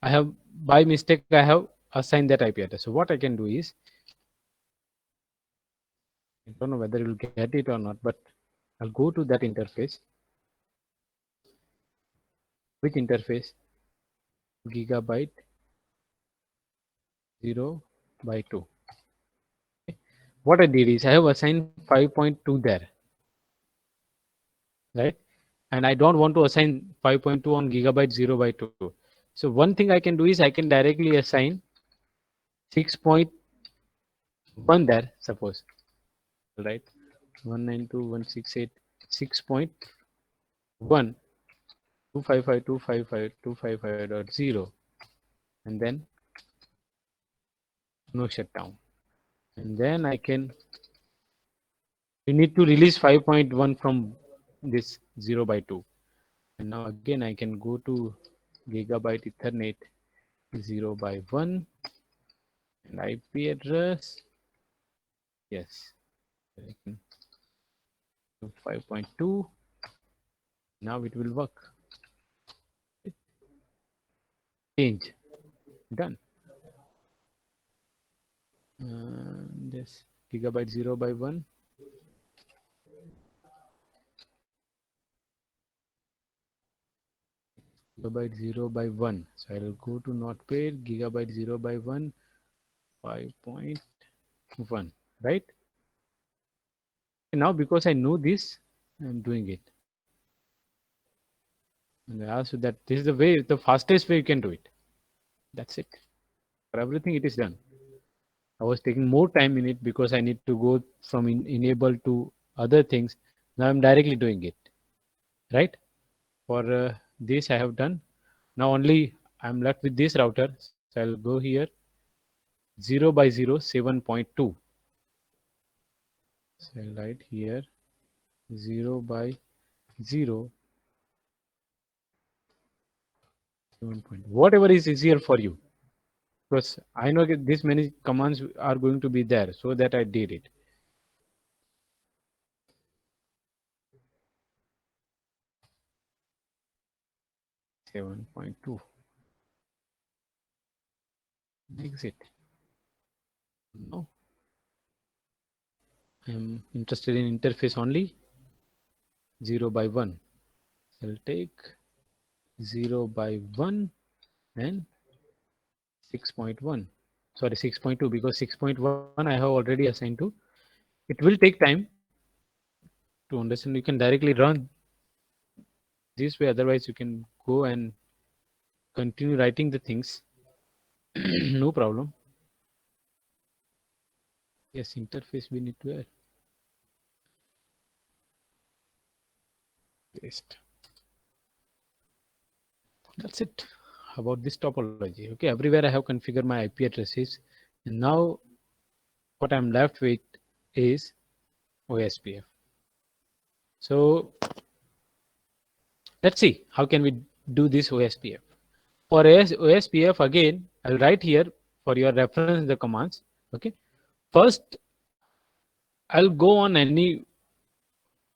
I have by mistake I have assigned that IP address. So what I can do is, I don't know whether it will get it or not, but I'll go to that interface. Which interface? Gigabyte 0 by 2. Okay. What I did is I have assigned 5.2 there, right? And I don't want to assign 5.2 on gigabyte 0 by 2. So one thing I can do is I can directly assign 6.1 there, suppose, right? 192.168.6.1 255.255.255.0 and then no shutdown. And then I can, you need to release 5.1 from this 0 by 2. And now again I can go to gigabyte Ethernet 0 by 1 and IP address. Yes, I can do 5.2. Now it will work. Change. Done. This gigabyte 0 by 1. Gigabyte 0 by 1. So I will go to not paid, gigabyte 0 by 1, 5.1, right? And now because I know this, I'm doing it. And I ask you that this is the way, the fastest way you can do it. That's it. For everything it is done. I was taking more time in it because I need to go from enable to other things. Now I'm directly doing it, right? For this I have done. Now only I'm left with this router. So I'll go here 0 by 0 7.2. So I'll write here 0 by 0 7. Whatever is easier for you, because I know that this many commands are going to be there, so that I did it. .2. Exit. No. I'm interested in interface only. 0 by 1. I'll take 0 by 1 and 6.1. Sorry, 6.2, because 6.1 I have already assigned to. It will take time to understand. You can directly run this way, otherwise you can go and continue writing the things. No problem. Yes, interface we need to add. Paste. That's it about this topology. Okay, everywhere I have configured my IP addresses, and now what I'm left with is OSPF. So let's see how can we do this OSPF. For OSPF, again, I'll write here for your reference the commands. Okay, first I'll go on any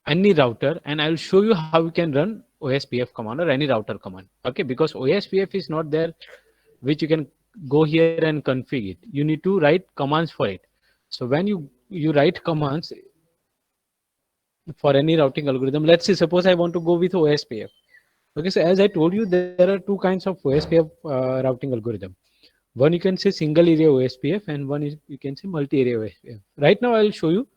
router and I'll show you how you can run OSPF command or any router command. Okay, because OSPF is not there which you can go here and configure it. You need to write commands for it. So when you write commands for any routing algorithm, let's say suppose I want to go with OSPF. Okay, so as I told you, there are two kinds of OSPF routing algorithm. One you can say single area OSPF and one is you can say multi-area OSPF. Right now I'll show you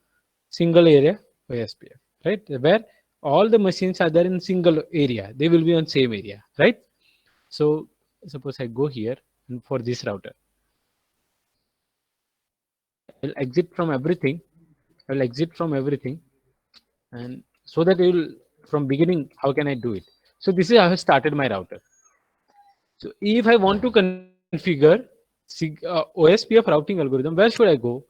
single area OSPF, right? Where all the machines are there in single area. They will be on same area, right? So suppose I go here and for this router, I'll exit from everything. I'll exit from everything, and so that you will from beginning, how can I do it? So this is how I started my router. So if I want to configure OSPF routing algorithm, where should I go?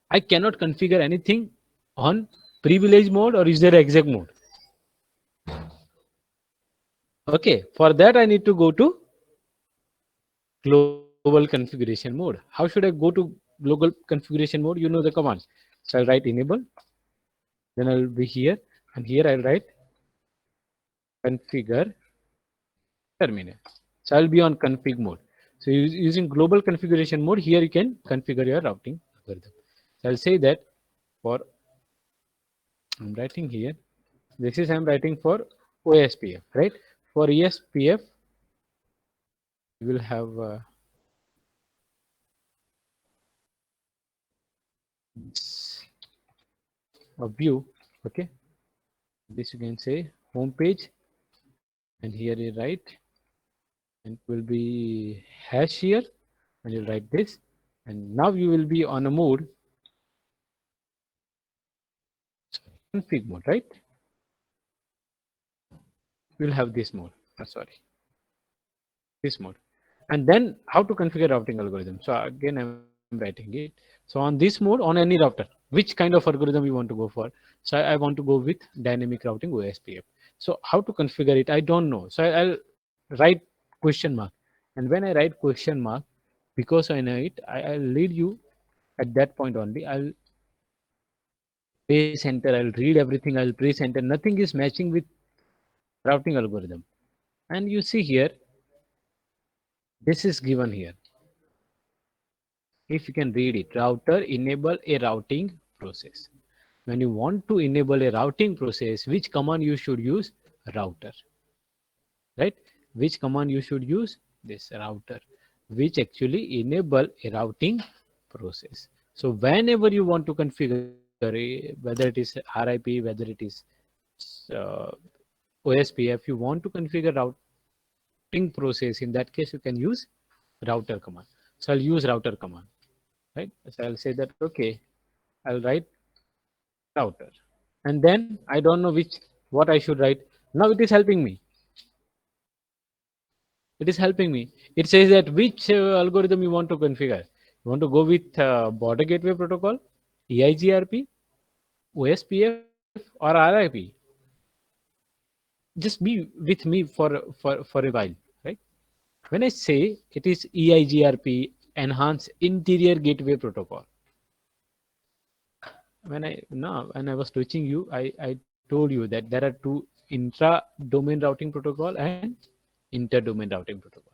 I cannot configure anything on privilege mode or is there exec mode. Okay, for that I need to go to global configuration mode. How should I go to global configuration mode? You know the commands. So I'll write enable, then I'll be here, and here I'll write configure terminal. So I'll be on config mode. So using global configuration mode, here you can configure your routing algorithm. So I'll say that for, I'm writing here, this is I'm writing for OSPF, right? For ESPF, we will have a view. Okay, this you can say home page, and here you write, and it will be hash here, and you'll write this, and now you will be on a mode, config mode, right? We'll have this mode. Sorry, this mode, and then how to configure routing algorithm. So again, I'm writing it. So on this mode, on any router, which kind of algorithm you want to go for? So I want to go with dynamic routing OSPF. So how to configure it? I don't know. So I'll write question mark, and when I write question mark, because I know it, I'll lead you at that point only. I'll press enter. I'll read everything. I'll press enter. Nothing is matching with routing algorithm, and you see here, this is given here. If you can read it, router enable a routing process. When you want to enable a routing process, which command you should use? Router, right? Which command you should use? This router, which actually enable a routing process. So whenever you want to configure, whether it is RIP, whether it is OSPF, you want to configure routing process, in that case you can use router command. So I'll use router command, right? So I'll say that, okay, I'll write router, and then I don't know what I should write. Now it is helping me. It is helping me. It says that which algorithm you want to configure. You want to go with border gateway protocol, EIGRP, OSPF, or RIP. Just be with me for a while, right? When I say it is EIGRP, Enhanced Interior Gateway Protocol. When I was teaching you, I told you that there are two intra-domain routing protocol and inter-domain routing protocol.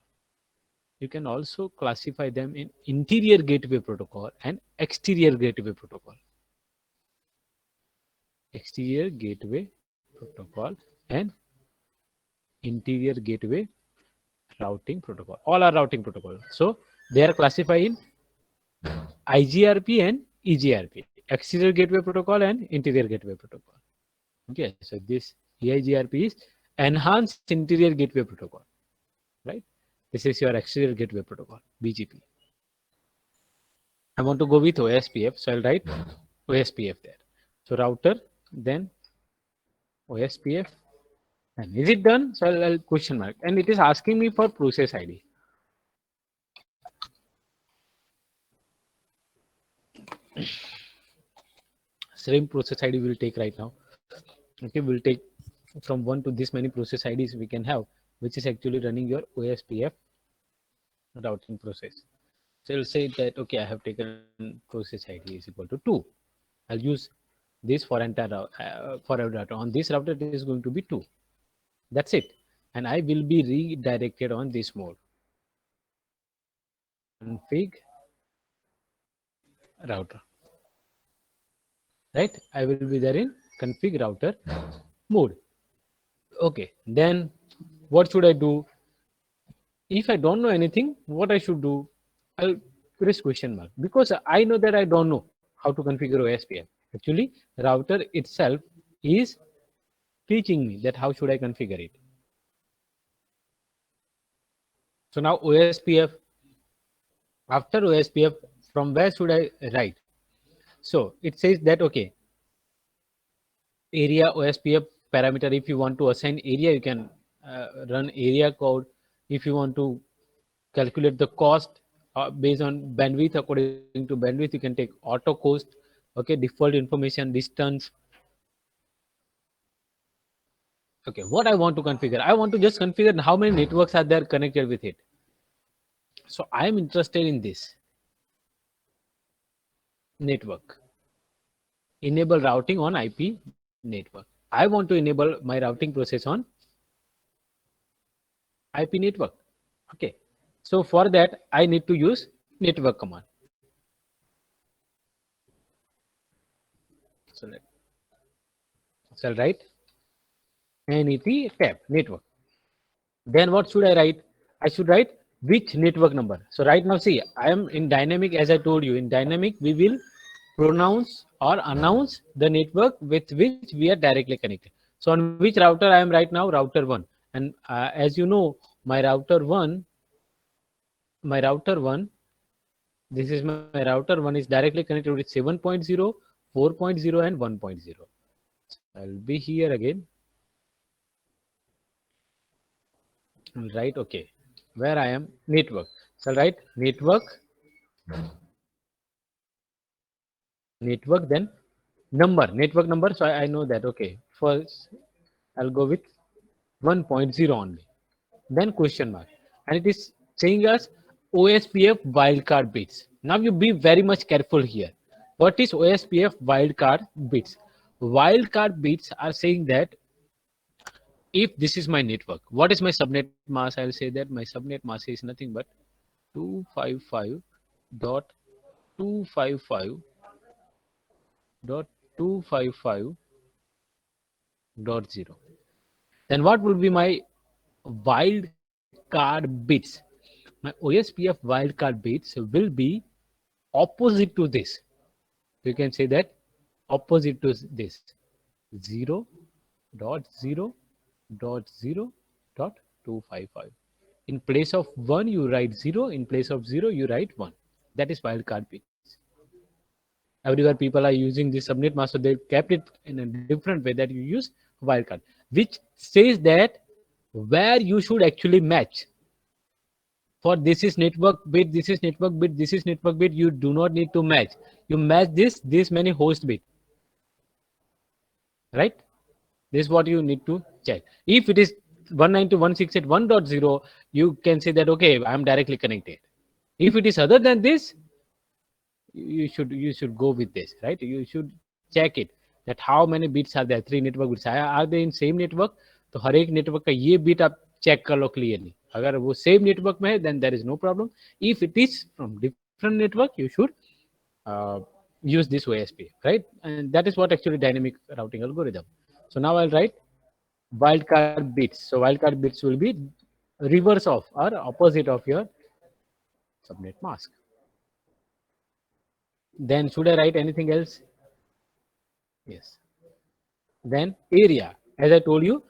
you can also classify them in interior gateway protocol and exterior gateway protocol. Exterior gateway protocol and interior gateway routing protocol. All are routing protocol. So they are classified in IGRP and EGRP, exterior gateway protocol and interior gateway protocol. Okay, so this EIGRP is enhanced interior gateway protocol, right? This is your exterior gateway protocol, BGP. I want to go with OSPF, so I'll write OSPF there. So router, then OSPF, and is it done? So I'll question mark, and it is asking me for process ID. Same process ID we'll take right now. Okay, we'll take from 1 to this many process IDs we can have, which is actually running your OSPF routing process. So I'll say that, okay, I have taken process ID is equal to 2. I'll use this for entire for our data. On this router, it is going to be 2. That's it. And I will be redirected on this mode. Config router. Right? I will be there in config router mode. Okay. Then what should I do? If I don't know anything, what I should do? I'll press question mark, because I know that I don't know how to configure OSPF. Actually, router itself is teaching me that how should I configure it. So now OSPF, after OSPF, from where should I write? So it says that, okay, area OSPF parameter, if you want to assign area, you can run area code. If you want to calculate the cost based on bandwidth, according to bandwidth, you can take auto cost, okay, default information, distance. Okay, what I want to configure, I want to just configure how many networks are there connected with it. So I am interested in this network. Enable routing on IP network. I want to enable my routing process on IP network. Okay. So for that, I need to use network command. So I'll write NET tab network. Then what should I write? I should write which network number. So right now, see, I am in dynamic, as I told you. In dynamic, we will pronounce or announce the network with which we are directly connected. So on which router I am right now? Router 1. And as you know, my router 1, this is my router 1 is directly connected with 7.0, 4.0 and 1.0. So I'll be here again. I'll write, okay, where I am, network. So I'll write network, then network number. So I know that, okay, first I'll go with 1.0 only, then question mark, and it is saying us OSPF wildcard bits. Now you be very much careful here. What is OSPF wildcard bits? Wildcard bits are saying that if this is my network, what is my subnet mask? I'll say that my subnet mask is nothing but 255.255.255.0. Then what will be my wildcard bits? My OSPF wildcard bits will be opposite to this. You can say that opposite to this 0.0.0.255. In place of 1, you write 0. In place of 0, you write 1. That is wildcard bits. Everywhere people are using this subnet mask, so they kept it in a different way that you use wildcard, which says that where you should actually match. For this is network bit, this is network bit, this is network bit, you do not need to match. You match this many host bit. Right? This is what you need to check. If it is 192.168.1.0, you can say that, okay, I am directly connected. If it is other than this, you should go with this, right? You should check it that how many bits are there. 3 network bits are they in same network? तो हर एक network का ये bit आप check कर लो clearly. अगर वो same network में है then there is no problem. If it is from different network, you should use this OSPF, right? And that is what actually dynamic routing algorithm. So now I'll write wildcard bits. So wildcard bits will be reverse of or opposite of your subnet mask. Then should I write anything else? Yes. Then area, as I told you,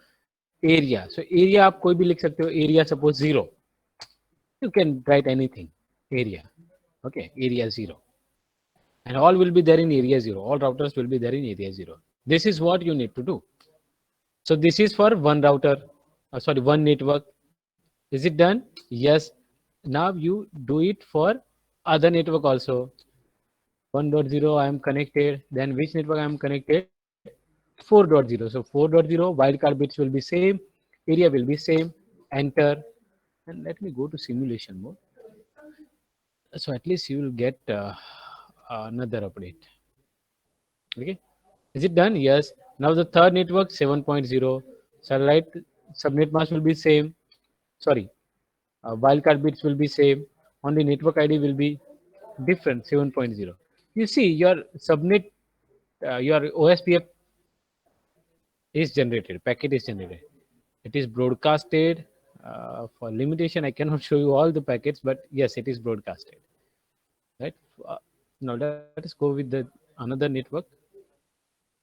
area. So area आप कोई भी लिख सकते हो. Area suppose 0. You can write anything. Area. Okay. Area 0. And all will be there in area 0. All routers will be there in area 0. This is what you need to do. So this is for one router. One network. Is it done? Yes. Now you do it for other network also. 1.0 I am connected. Then which network I am connected? 4.0. So 4.0 wildcard bits will be same. Area will be same. Enter. And let me go to simulation mode. So at least you will get another update. Okay. Is it done? Yes. Now the third network 7.0. Satellite subnet mask will be same. Sorry. Wildcard bits will be same. Only network ID will be different 7.0. You see your subnet, your OSPF is generated, packet is generated. It is broadcasted. For limitation, I cannot show you all the packets, but yes, it is broadcasted. Right. Now let us go with the another network.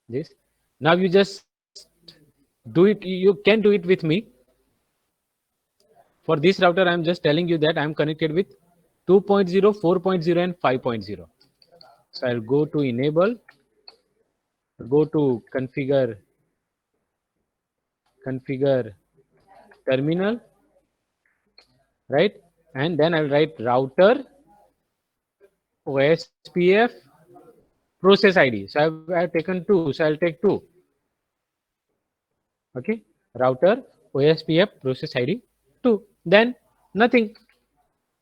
This. Now you just do it. You can do it with me. For this router, I am just telling you that I am connected with 2.0, 4.0, and 5.0. So I'll go to enable, go to configure terminal, right? And then I'll write router OSPF process ID. So I've taken 2. So I'll take 2. Okay. Router OSPF process ID 2. Then nothing.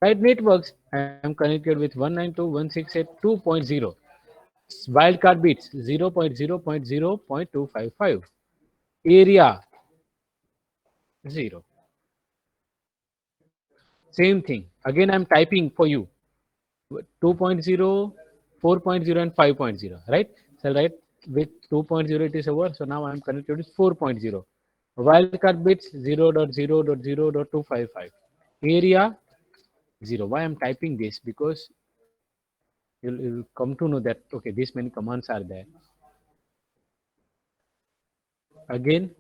Right, networks. I am connected with 192.168.2.0. Wildcard bits 0.0.0.255. Area 0. Same thing. Again, I'm typing for you 2.0, 4.0, and 5.0. Right? So right with 2.0 it is over. So now I'm connected with 4.0. Wildcard bits 0.0.0.255. Area 0. Why I'm typing this? Because you'll come to know that okay, these many commands are there. Again,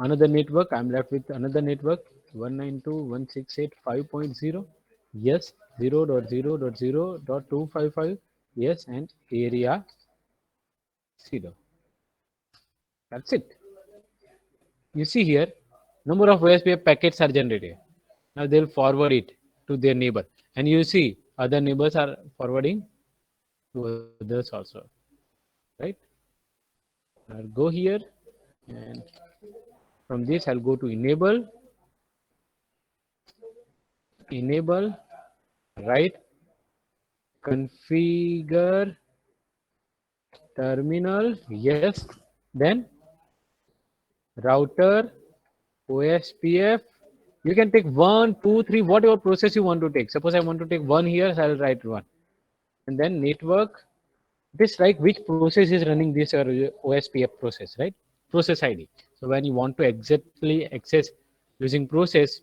another network. I'm left with another network 192.168.5.0. Yes, 0.0.0.255. Yes, and area 0. That's it. You see here, number of OSPF packets are generated. Now they'll forward it to their neighbor, and you see other neighbors are forwarding to others also, right? I'll go here, and from this I'll go to enable, right? Configure terminal, yes. Then router OSPF. You can take 1, 2, 3, whatever process you want to take. Suppose I want to take 1 here, so I'll write 1. And then network. This like which process is running this OSPF process, right? Process ID. So when you want to exactly access using process,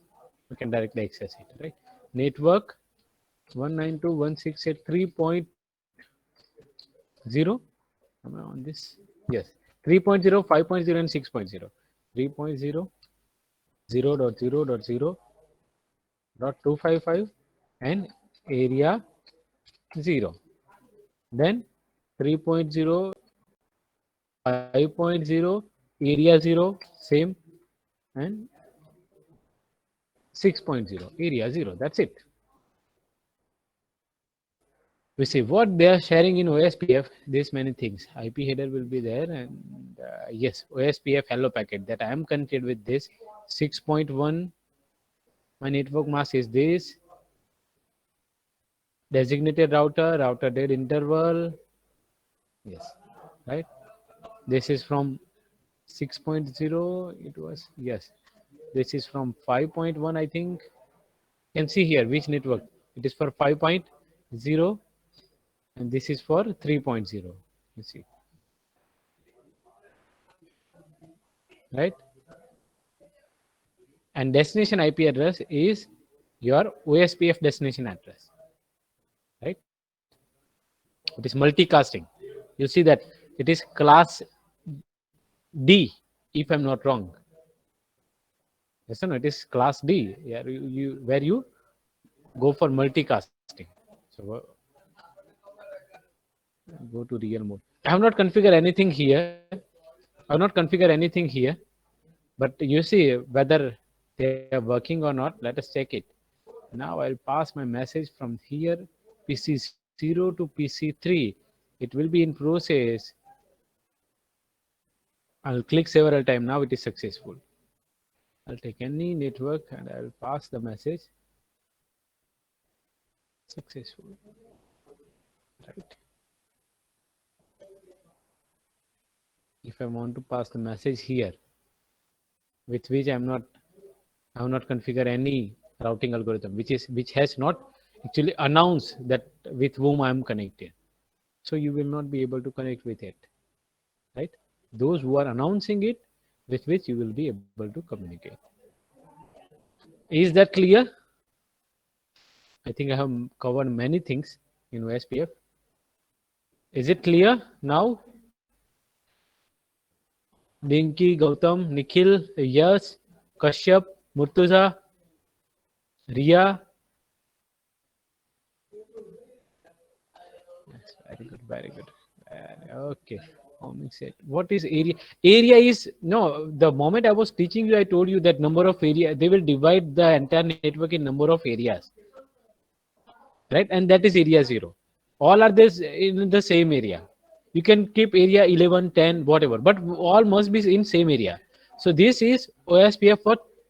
you can directly access it, right? Network 192.168.3.0. Am I on this? Yes. 3.0, 5.0, and 6.0. 3.0, 0.0.0.255, and area 0. Then 3.0, 5.0, area 0, same, and 6.0, area 0. That's it. We see what they are sharing in OSPF. This many things. IP header will be there, and yes, OSPF hello packet that I am connected with this 6.1. My network mask is this. Designated router dead interval. Yes, right. This is from 6.0. It was, yes. This is from 5.1, I think. You can see here which network. It is for 5.0 and this is for 3.0. You see, right? And destination IP address is your OSPF destination address, right? It is multicasting. You see that it is class D, if I'm not wrong. Yes or no? It is class D. Yeah, where you go for multicasting. So go to real mode. I have not configured anything here. I have not configured anything here, but you see whether they are working or not. Let us check it. Now I'll pass my message from here, PC0 to PC3. It will be in process. I'll click several times. Now it is successful. I'll take any network and I'll pass the message. Successful. Right. If I want to pass the message here, with which I have not configured any routing algorithm, which has not actually announced that with whom I am connected. So you will not be able to connect with it, right? Those who are announcing it, with which you will be able to communicate. Is that clear? I think I have covered many things in OSPF. Is it clear now? Dinky, Gautam, Nikhil, Yash, Kashyap, Murtuza, Ria. Yes, very good, very good. Okay. What is area? Area is no. The moment I was teaching you, I told you that number of area. They will divide the entire network in number of areas, right? And that is area 0. All are this in the same area. You can keep area 11, 10, whatever, but all must be in same area. So this is OSPF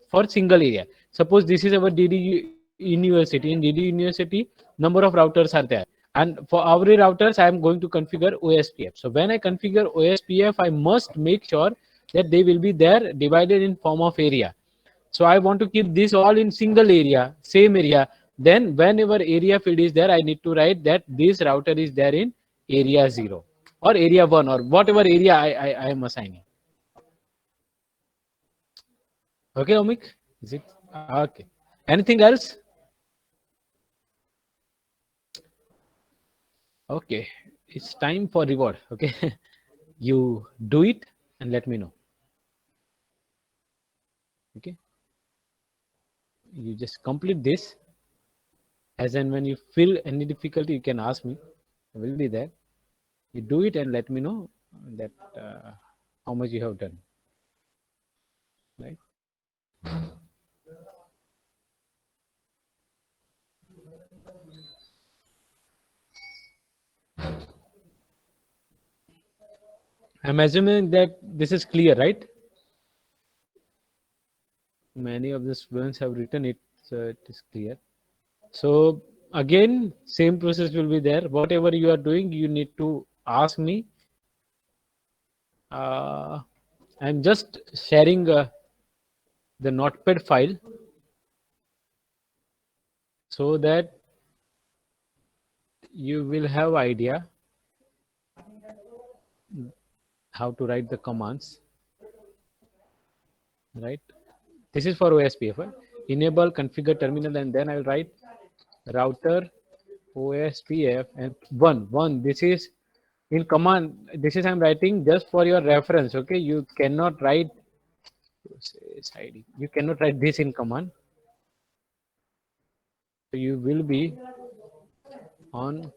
for single area. Suppose this is our DD university. In DD university, number of routers are there. And for our routers, I am going to configure OSPF. So when I configure OSPF, I must make sure that they will be there divided in form of area. So I want to keep this all in single area, same area. Then whenever area field is there, I need to write that this router is there in area 0 or area 1 or whatever area I am assigning. Okay, Omik? Is it? Okay. Anything else? Okay. It's time for reward. Okay. You do it and let me know. Okay. You just complete this. As and when you feel any difficulty, you can ask me. I will be there. You do it and let me know that how much you have done. Right. I'm assuming that this is clear, right? Many of the students have written it, so it is clear. So again, same process will be there. Whatever you are doing, you need to ask me. I'm just sharing the notepad file so that you will have idea how to write the commands, right? This is for OSPF, right? Enable configure terminal, and then I'll write router OSPF and one. This is in command. This is I'm writing just for your reference. Okay, you cannot write. You cannot write this in command. So you will be on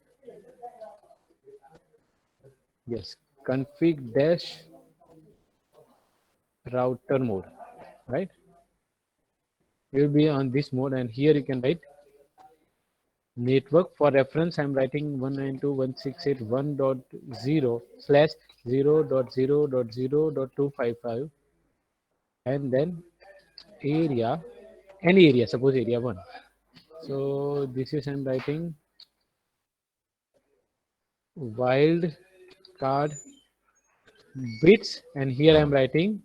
yes config dash router mode, right? You will be on this mode, and here you can write network. For reference, I'm writing 192.168.1.0/0.0.0.255, and then area, any area, suppose area 1. So this is I'm writing wild card bits, and here I'm writing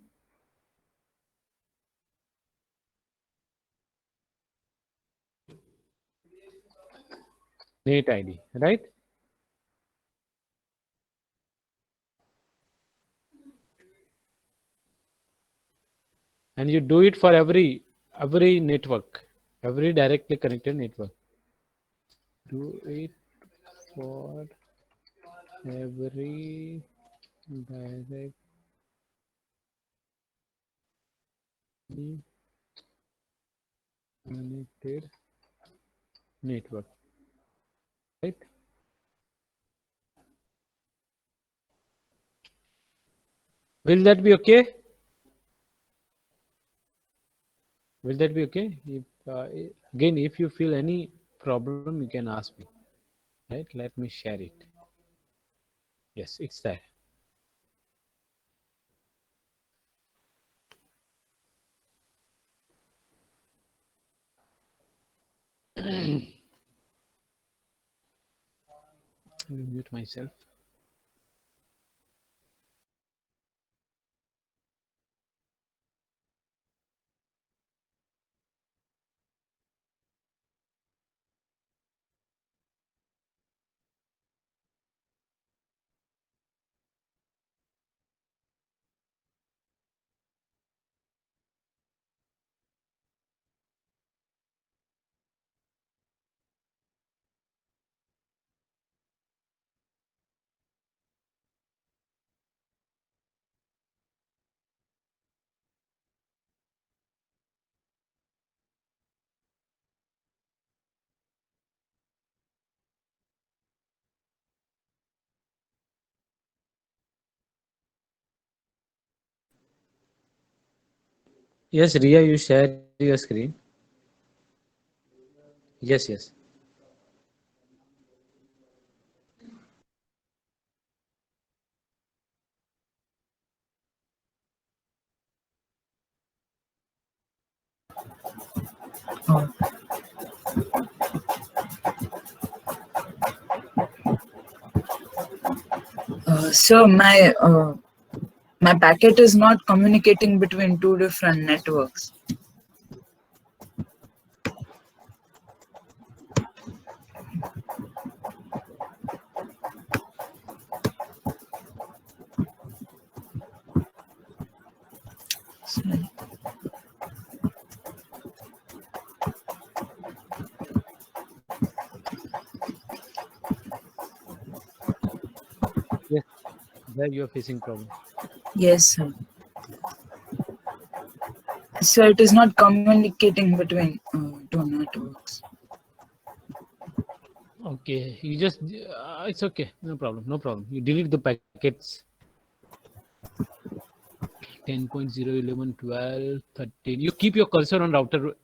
NAT ID, right? And you do it for every network, every directly connected network. Do it for every directly connected network, right? Will that be okay? Will that be okay? If again, if you feel any problem, you can ask me. Right? Let me share it. Yes, it's there. Let me mute myself. Yes, Ria, you share your screen. Yes, yes. So my packet is not communicating between two different networks. Yes, there you are facing problem. Yes, sir. So it is not communicating between two networks. Okay, you just it's okay, no problem, no problem. You delete the packets. 10.0, 11, 12, 13. You keep your cursor on router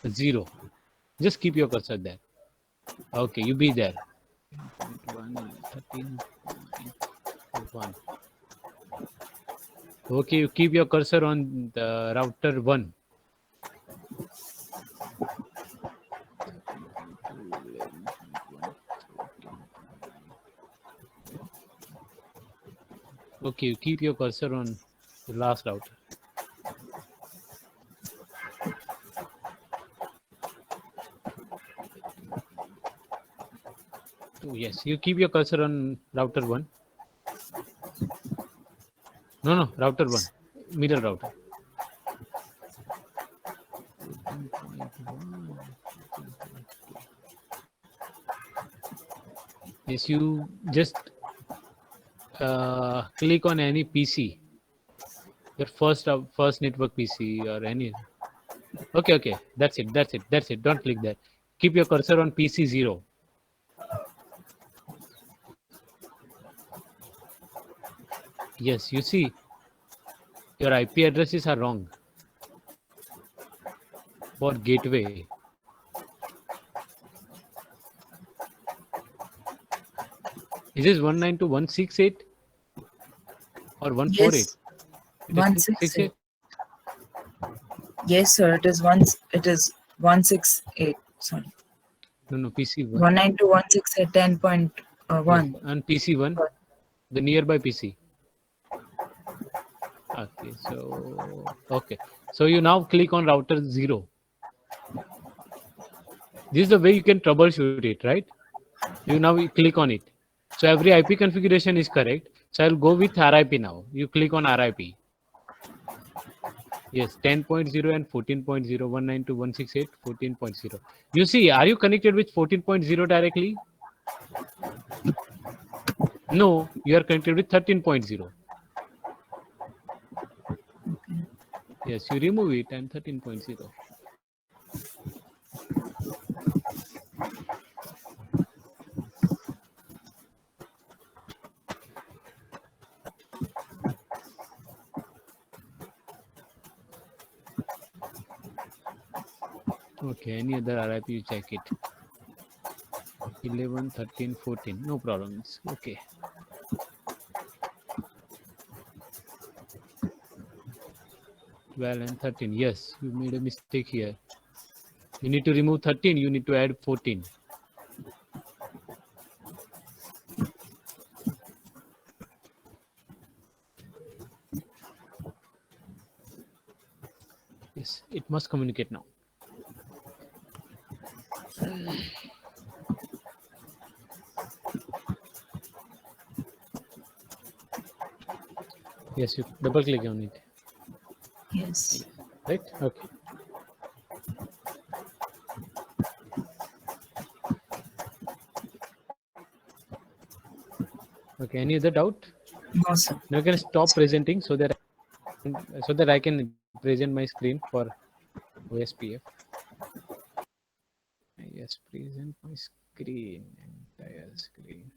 0. Just keep your cursor there. Okay, you be there. 13.1. Okay, you keep your cursor on the router 1. Okay, you keep your cursor on the last router. Oh, yes, you keep your cursor on router 1. No, router 1. Middle router. Yes, you just click on any PC, your first network PC or any. Okay, that's it. Don't click that. Keep your cursor on PC 0. Yes, you see, your IP addresses are wrong for gateway. Is this 192.168 or 148? Yes, 168. Yes, sir. It is 168. Sorry. No, PC 1. 192.168 10.1. Yes, and PC 1, the nearby PC. Okay, so you now click on router 0. This is the way you can troubleshoot it, right? You now click on it. So every IP configuration is correct. So I'll go with RIP now. You click on RIP. Yes, 10.0 and 14.0, 192.168, 14.0. You see, are you connected with 14.0 directly? No, you are connected with 13.0. Yes, you remove it and 13.0. Okay, any other RIP, you check it. 11, 13, 14, no problems. Okay. Well, and 13. Yes, you made a mistake here. You need to remove 13. You need to add 14. Yes, it must communicate now. Yes, you double click on it. Yes. Right? Okay. Okay. Any other doubt? No, sir. Now you can stop presenting so that I can present my screen for OSPF. Yes, present my screen, entire screen.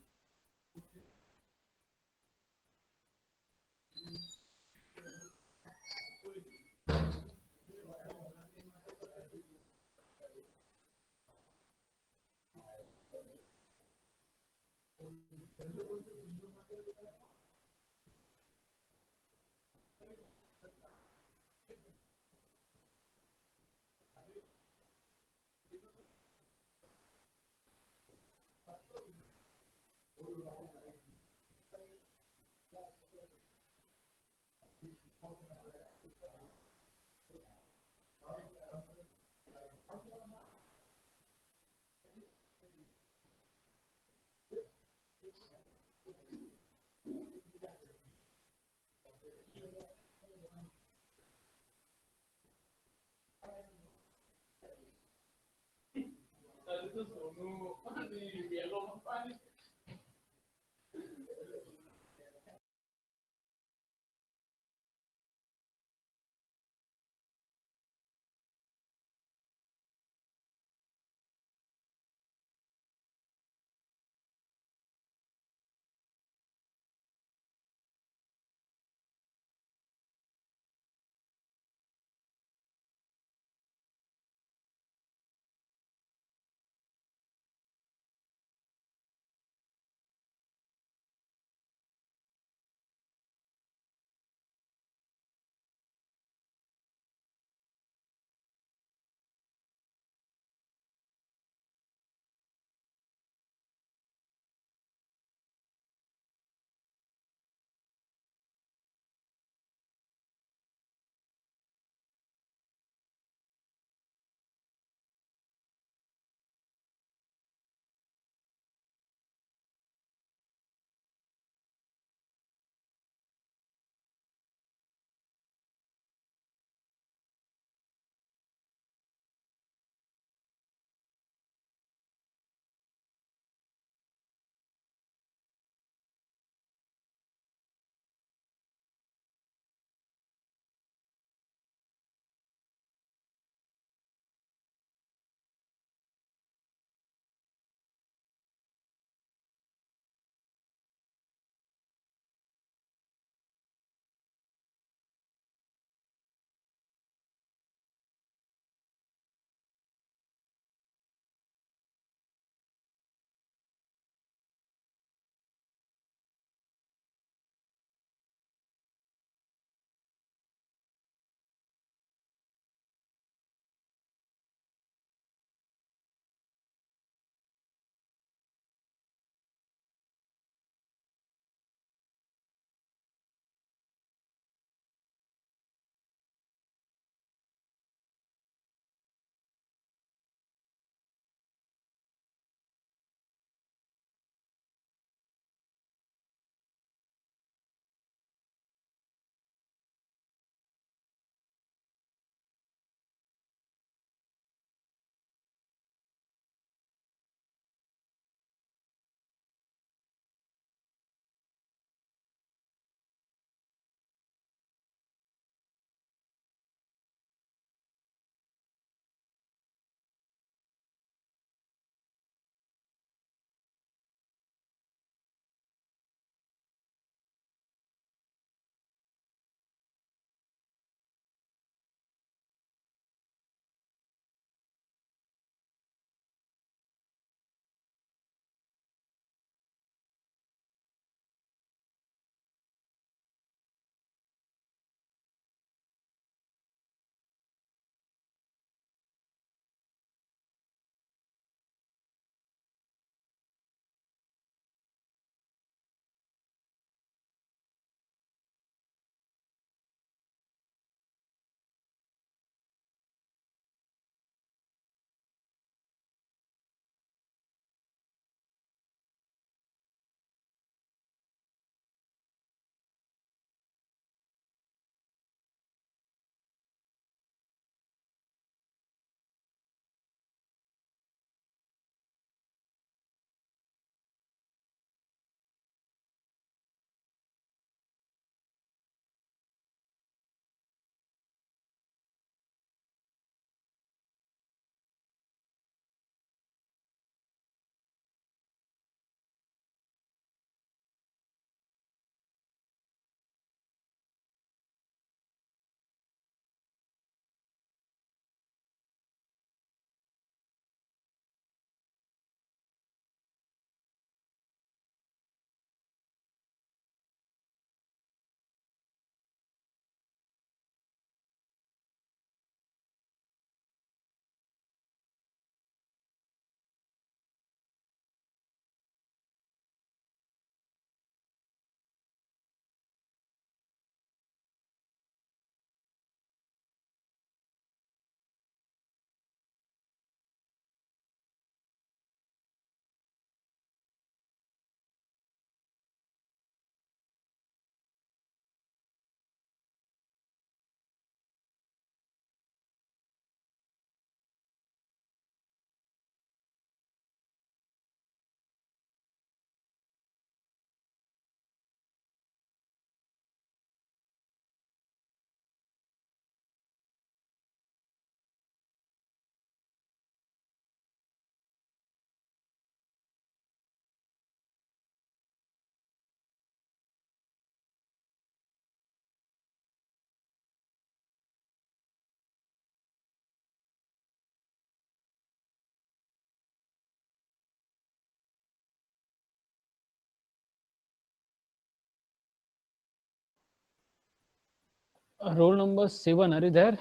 Roll number 7, are you there?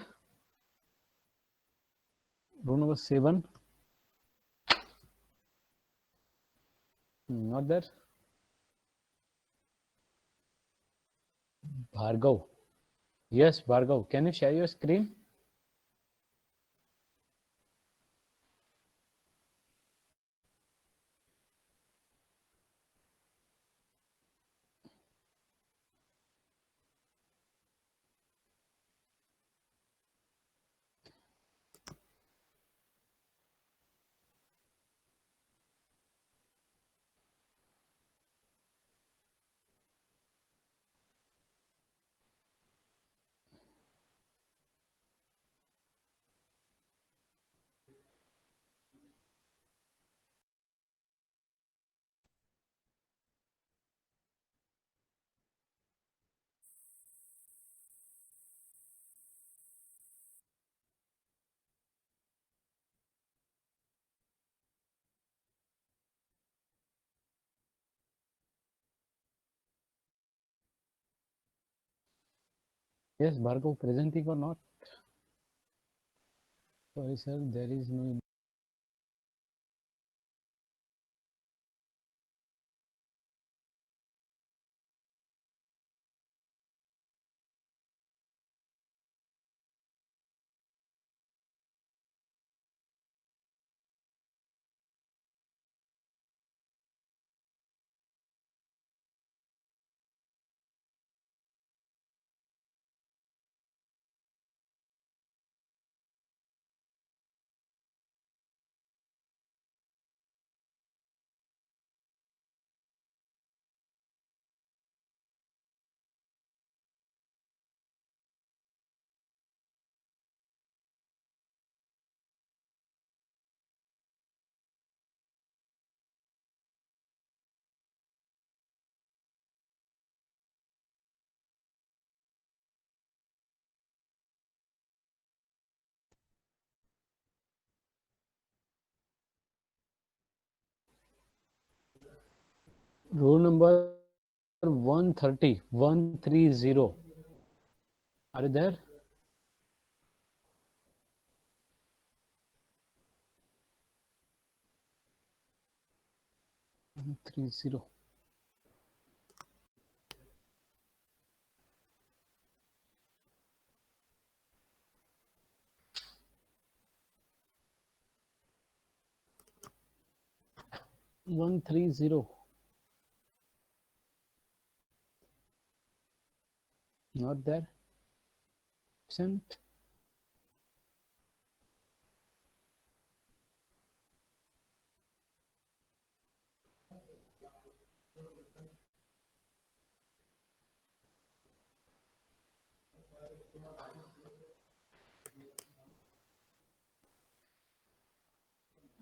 Roll number 7. Not there. Bhargav. Yes, Bhargav. Can you share your screen? Yes, Bhargav, presenting or not? Sorry, sir, there is no. Roll number 130. 130. Are you there? One, 30. 130. Not there. Absent.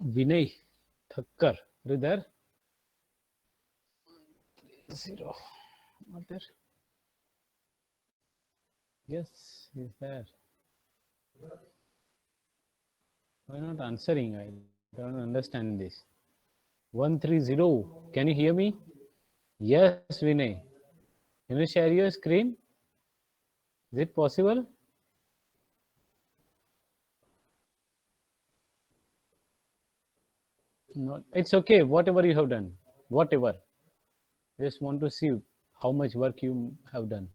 Vinay Thakkar. Are you there? 0. Not there. Yes, he's there. Why not answering? I don't understand this. 130. Can you hear me? Yes, Vinay. Can you share your screen? Is it possible? Not. It's okay. Whatever you have done. Whatever. Just want to see how much work you have done.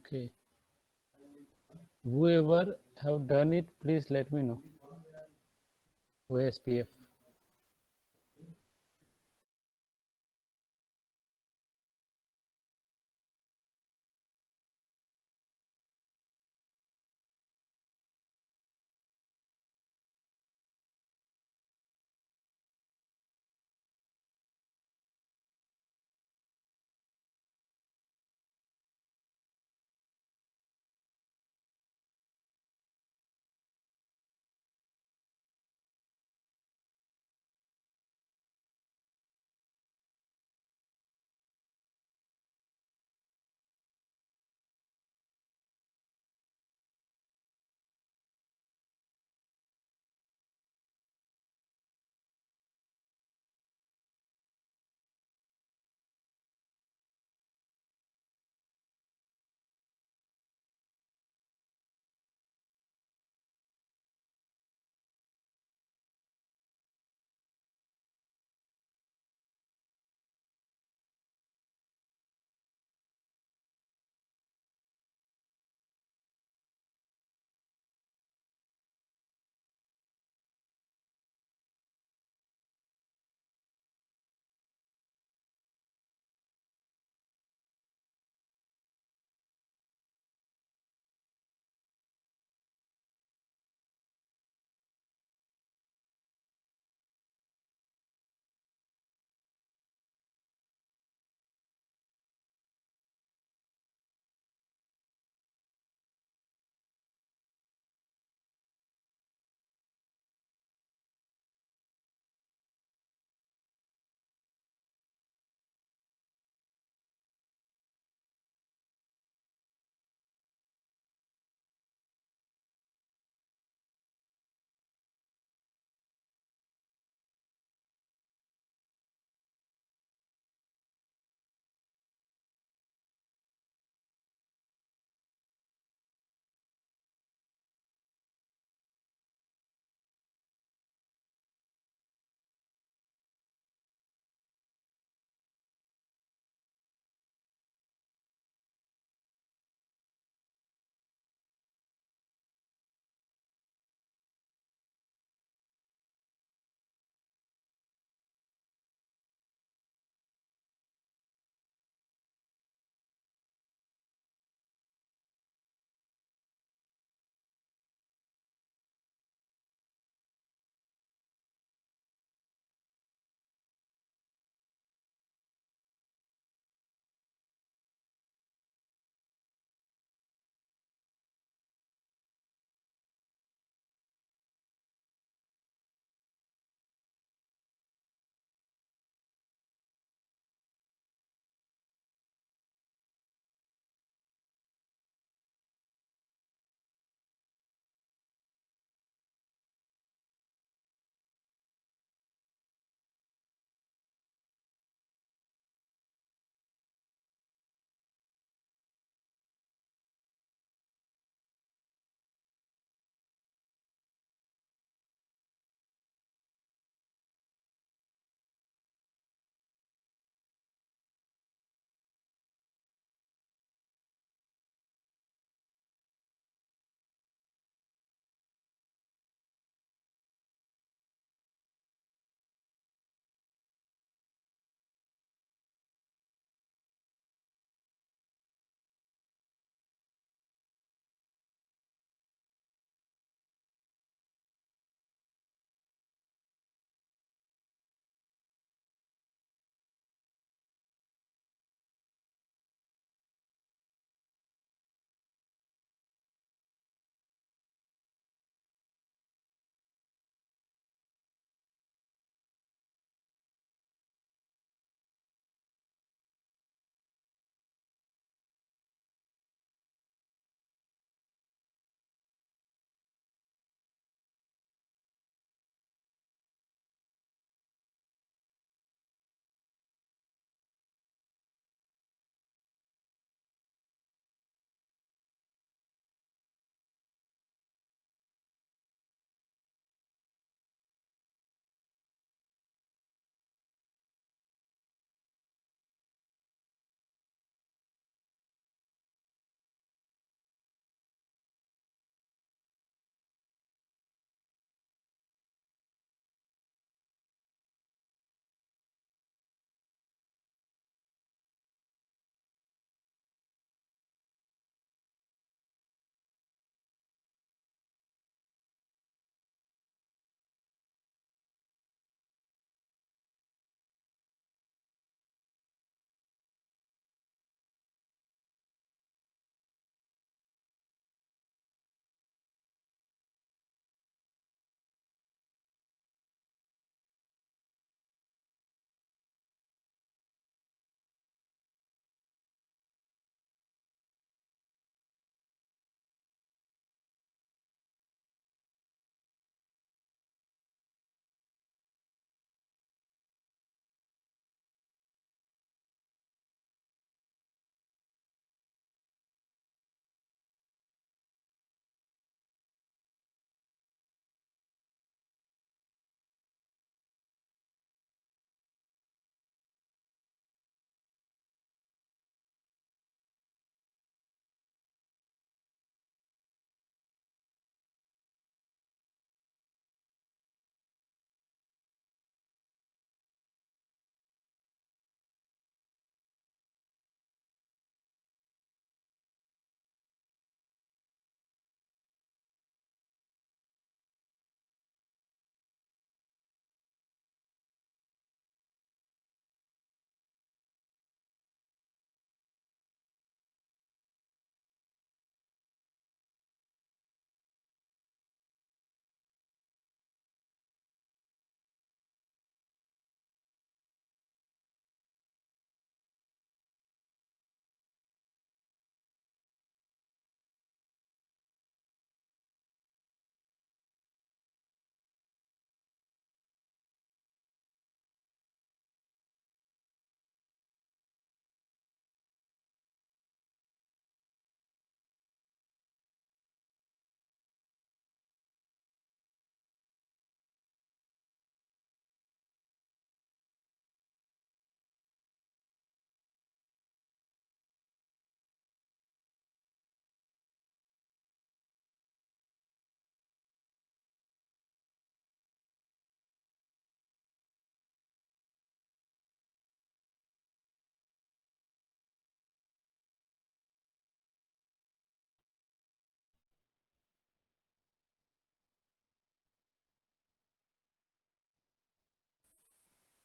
Okay. Whoever have done it, please let me know. OSPF.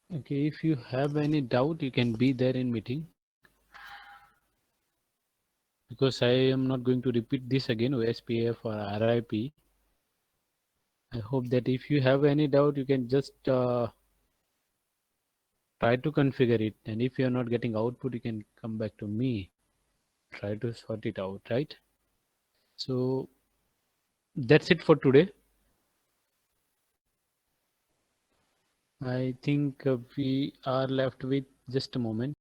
Okay, if you have any doubt, you can be there in meeting. Because I am not going to repeat this again, OSPF or RIP. I hope that if you have any doubt, you can just try to configure it. And if you are not getting output, you can come back to me. Try to sort it out, right? So that's it for today. I think we are left with just a moment.